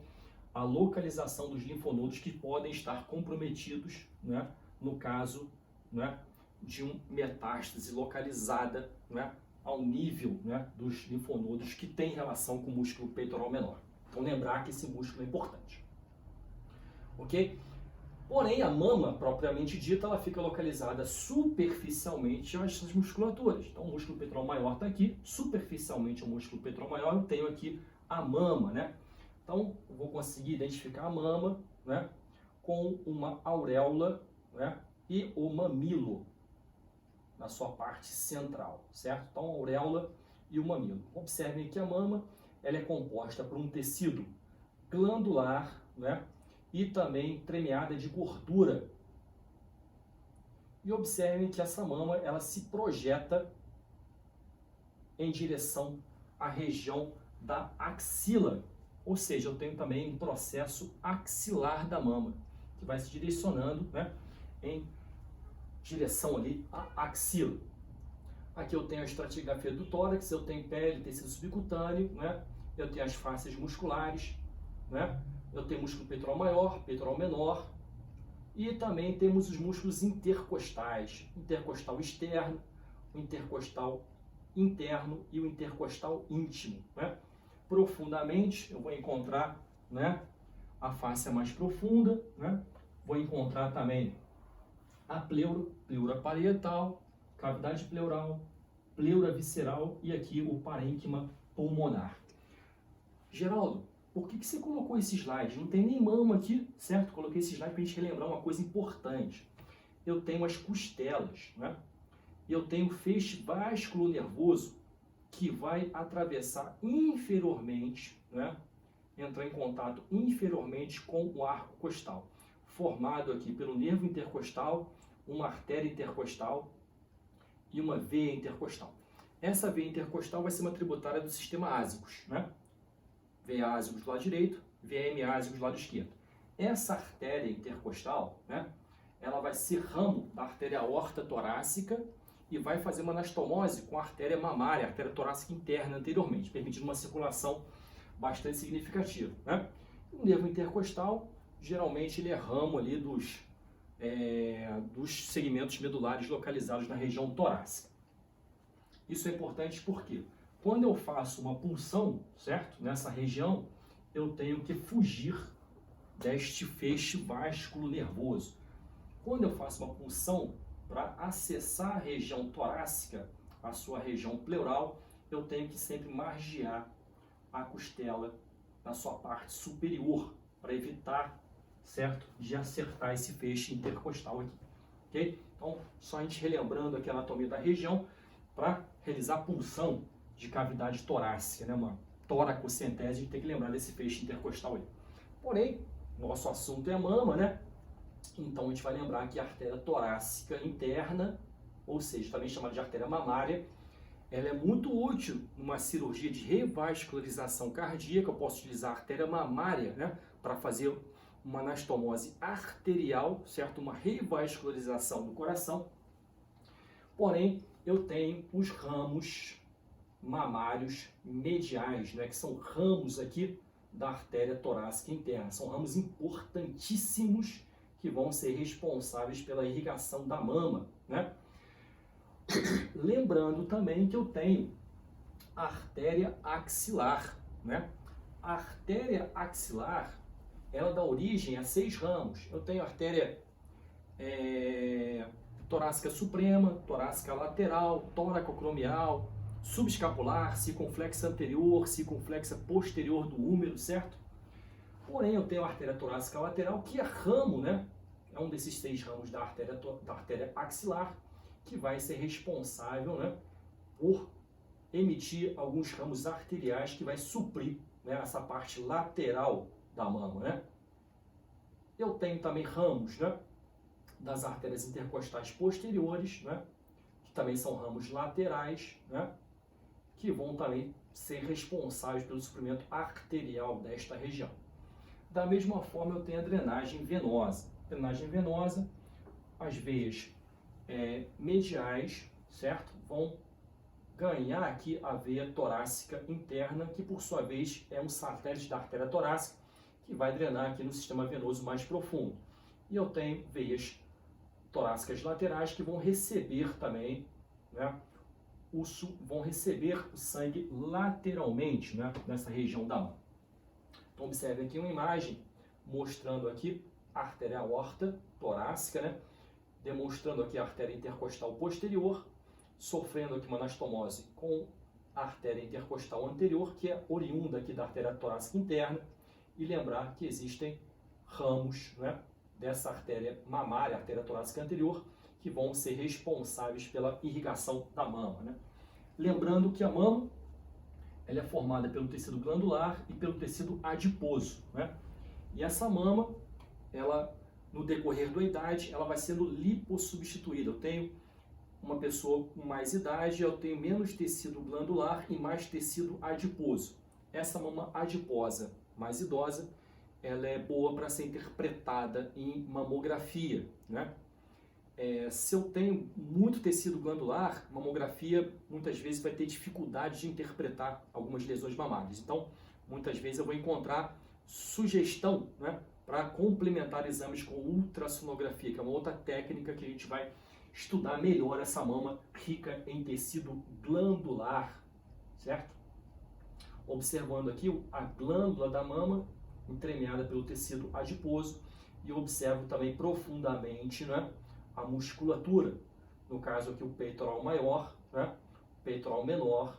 à localização dos linfonodos que podem estar comprometidos, né, no caso, né, de uma metástase localizada, né, ao nível, né, dos linfonodos que tem relação com o músculo peitoral menor. Então lembrar que esse músculo é importante. Ok? Porém, a mama, propriamente dita, ela fica localizada superficialmente às musculaturas. Então, o músculo peitoral maior está aqui, superficialmente ao músculo peitoral maior, eu tenho aqui a mama, né? Então, eu vou conseguir identificar a mama, né, com uma auréola, né, e o mamilo na sua parte central, certo? Então, a auréola e o mamilo. Observem que a mama ela é composta por um tecido glandular, né, e também tremeada de gordura. E observem que essa mama ela se projeta em direção à região da axila, ou seja, eu tenho também um processo axilar da mama, que vai se direcionando, né, em direção ali à axila. Aqui eu tenho a estratigrafia do tórax, eu tenho pele, tecido subcutâneo, né, eu tenho as faces musculares, né, eu tenho músculo peitoral maior, peitoral menor, E também temos os músculos intercostais, intercostal externo, o intercostal interno e o intercostal íntimo, né? Profundamente, eu vou encontrar, né, a fáscia mais profunda, né? Vou encontrar também a pleura parietal, cavidade pleural, pleura visceral e aqui o parênquima pulmonar. Geraldo, por que você colocou esse slide? Não tem nem mama aqui, certo? Coloquei esse slide para a gente relembrar uma coisa importante. Eu tenho as costelas, né? E eu tenho o feixe vasculo-nervoso que vai atravessar inferiormente, né? Entrar em contato inferiormente com o arco costal, formado aqui pelo nervo intercostal, uma artéria intercostal e uma veia intercostal. Essa veia intercostal vai ser uma tributária do sistema ásicos, né? Veia ásicos do lado direito, veia hemiásicos do lado esquerdo. Essa artéria intercostal, né? Ela vai ser ramo da artéria aorta torácica e vai fazer uma anastomose com a artéria mamária, a artéria torácica interna anteriormente, permitindo uma circulação bastante significativa, né? O nervo intercostal, geralmente, ele é ramo ali dos segmentos medulares localizados na região torácica. Isso é importante porque quando eu faço uma punção, certo? Nessa região, eu tenho que fugir deste feixe vasculo-nervoso. Quando eu faço uma punção para acessar a região torácica, a sua região pleural, eu tenho que sempre margear a costela na sua parte superior para evitar, certo, de acertar esse feixe intercostal aqui, ok? Então, só a gente relembrando aqui a anatomia da região para realizar a punção de cavidade torácica, né, uma toracocentese, a gente tem que lembrar desse feixe intercostal aí. Porém, nosso assunto é a mama, né? Então, a gente vai lembrar que a artéria torácica interna, ou seja, também chamada de artéria mamária, ela é muito útil numa cirurgia de revascularização cardíaca. Eu posso utilizar a artéria mamária, né, para fazer uma anastomose arterial, certo? Uma revascularização do coração. Porém, eu tenho os ramos mamários mediais, né, que são ramos aqui da artéria torácica interna. São ramos importantíssimos que vão ser responsáveis pela irrigação da mama, né? Lembrando também que eu tenho a artéria axilar, né? A artéria axilar, ela dá origem a 6 ramos. Eu tenho a artéria torácica suprema, torácica lateral, toracocromial, subescapular, circunflexa anterior, circunflexa posterior do húmero, certo? Porém, eu tenho a artéria torácica lateral, que é ramo, né? É um desses 6 ramos da artéria axilar, que vai ser responsável, né, por emitir alguns ramos arteriais que vai suprir, né, essa parte lateral da mama, né? Eu tenho também ramos, né, das artérias intercostais posteriores, né, que também são ramos laterais, né, que vão também ser responsáveis pelo suprimento arterial desta região. Da mesma forma, eu tenho a drenagem venosa. Drenagem venosa, as veias mediais, certo? Vão ganhar aqui a veia torácica interna, que por sua vez é um satélite da artéria torácica, que vai drenar aqui no sistema venoso mais profundo. E eu tenho veias torácicas laterais que vão receber também, né, vão receber o sangue lateralmente, né, nessa região da mão. Então observe aqui uma imagem mostrando aqui a artéria aorta torácica, né, demonstrando aqui a artéria intercostal posterior, sofrendo aqui uma anastomose com a artéria intercostal anterior, que é oriunda aqui da artéria torácica interna, e lembrar que existem ramos, né, dessa artéria mamária, artéria torácica anterior, que vão ser responsáveis pela irrigação da mama, né? Lembrando que a mama ela é formada pelo tecido glandular e pelo tecido adiposo, né? E essa mama, ela, no decorrer da idade, ela vai sendo lipossubstituída. Eu tenho uma pessoa com mais idade, eu tenho menos tecido glandular e mais tecido adiposo. Essa mama adiposa mais idosa, ela é boa para ser interpretada em mamografia, né? Se eu tenho muito tecido glandular, mamografia muitas vezes vai ter dificuldade de interpretar algumas lesões mamárias. Então, muitas vezes eu vou encontrar sugestão, né, para complementar exames com ultrassonografia, que é uma outra técnica que a gente vai estudar melhor essa mama rica em tecido glandular, certo? Observando aqui a glândula da mama, entremeada pelo tecido adiposo, e observo também profundamente, né, a musculatura, no caso aqui o peitoral maior, né, peitoral menor,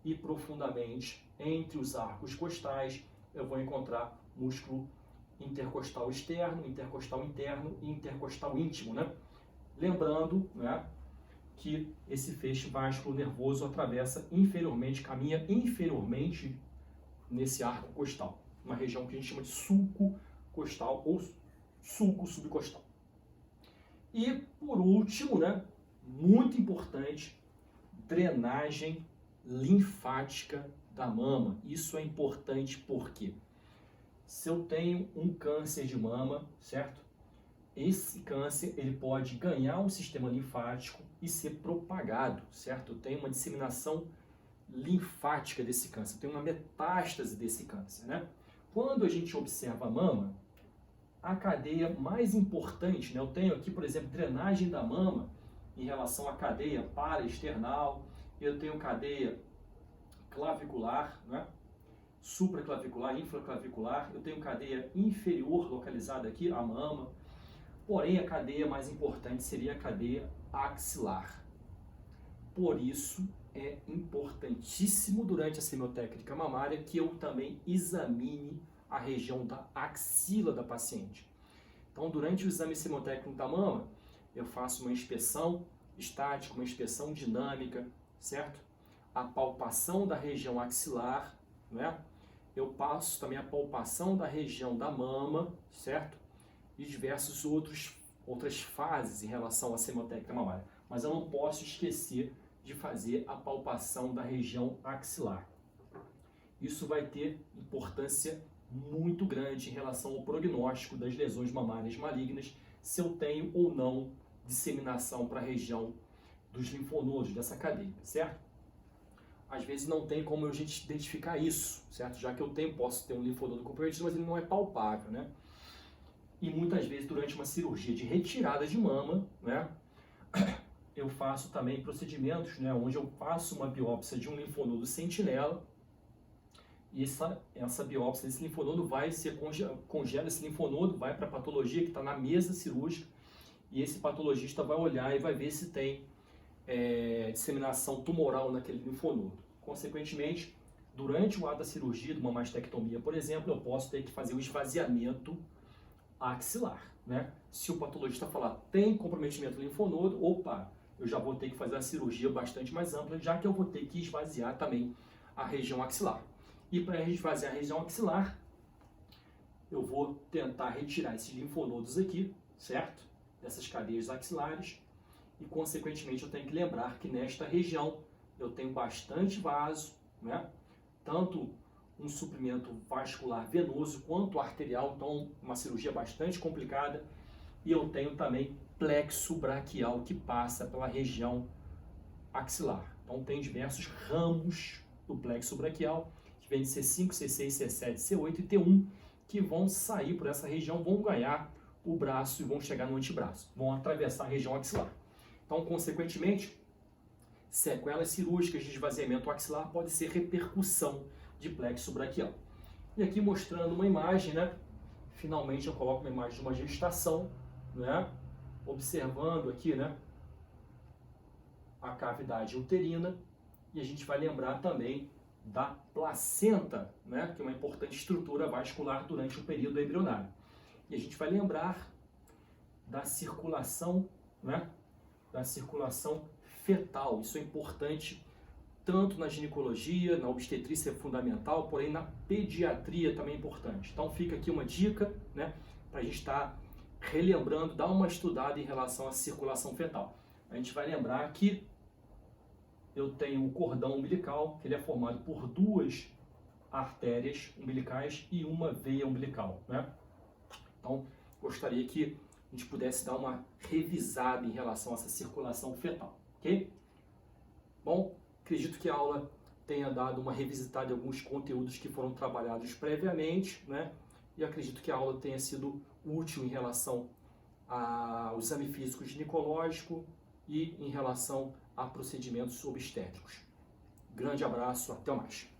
e profundamente entre os arcos costais eu vou encontrar músculo intercostal externo, intercostal interno e intercostal íntimo, né? Lembrando, né, que esse feixe vásculo nervoso atravessa inferiormente, caminha inferiormente nesse arco costal, uma região que a gente chama de sulco costal ou sulco subcostal. E por último, né, muito importante, drenagem linfática da mama. Isso é importante porque se eu tenho um câncer de mama, certo? Esse câncer ele pode ganhar um sistema linfático e ser propagado, certo? Tem uma disseminação linfática desse câncer, tem uma metástase desse câncer, né? Quando a gente observa a mama, a cadeia mais importante, né? Eu tenho aqui, por exemplo, drenagem da mama em relação à cadeia paraesternal, eu tenho cadeia clavicular, né? Supraclavicular, infraclavicular, eu tenho cadeia inferior localizada aqui, a mama, porém a cadeia mais importante seria a cadeia axilar. Por isso é importantíssimo durante a semiotécnica mamária que eu também examine a região da axila da paciente. Então, durante o exame semiotécnico da mama, eu faço uma inspeção estática, uma inspeção dinâmica, certo? A palpação da região axilar, né? Eu passo também a palpação da região da mama, certo? E diversas outras fases em relação à semiotécnica mamária. Mas eu não posso esquecer de fazer a palpação da região axilar. Isso vai ter importância muito grande em relação ao prognóstico das lesões mamárias malignas, se eu tenho ou não disseminação para a região dos linfonodos, dessa cadeia, certo? Às vezes não tem como a gente identificar isso, certo? Já que eu posso ter um linfonodo comprometido, mas ele não é palpável, né? E muitas vezes durante uma cirurgia de retirada de mama, né, eu faço também procedimentos, né, onde eu faço uma biópsia de um linfonodo sentinela, e essa biópsia desse linfonodo congela esse linfonodo, vai para a patologia que está na mesa cirúrgica, e esse patologista vai olhar e vai ver se tem disseminação tumoral naquele linfonodo. Consequentemente, durante o ato da cirurgia, de uma mastectomia, por exemplo, eu posso ter que fazer o esvaziamento axilar, né? Se o patologista falar tem comprometimento do linfonodo, opa, eu já vou ter que fazer uma cirurgia bastante mais ampla, já que eu vou ter que esvaziar também a região axilar. E para esvaziar a região axilar, eu vou tentar retirar esses linfonodos aqui, certo? Dessas cadeias axilares, e consequentemente eu tenho que lembrar que nesta região eu tenho bastante vaso, né? Tanto um suprimento vascular venoso quanto arterial, então uma cirurgia bastante complicada, e eu tenho também plexo braquial que passa pela região axilar. Então tem diversos ramos do plexo braquial, que vem de C5, C6, C7, C8 e T1, que vão sair por essa região, vão ganhar o braço e vão chegar no antebraço, vão atravessar a região axilar. Então, consequentemente, sequelas cirúrgicas de esvaziamento axilar pode ser repercussão de plexo braquial. E aqui mostrando uma imagem, né? Finalmente eu coloco uma imagem de uma gestação, né? Observando aqui, né, a cavidade uterina, e a gente vai lembrar também da placenta, né, que é uma importante estrutura vascular durante o período embrionário. E a gente vai lembrar da circulação, né, da circulação fetal. Isso é importante tanto na ginecologia, na obstetrícia é fundamental, porém na pediatria também é importante. Então fica aqui uma dica, né, para a gente estar relembrando, dar uma estudada em relação à circulação fetal. A gente vai lembrar que eu tenho o cordão umbilical, que ele é formado por duas artérias umbilicais e uma veia umbilical, né? Então, gostaria que a gente pudesse dar uma revisada em relação a essa circulação fetal, ok? Bom, acredito que a aula tenha dado uma revisitada em alguns conteúdos que foram trabalhados previamente, né? e acredito que a aula tenha sido útil em relação ao exame físico ginecológico e em relação a procedimentos obstétricos. Grande abraço, até mais!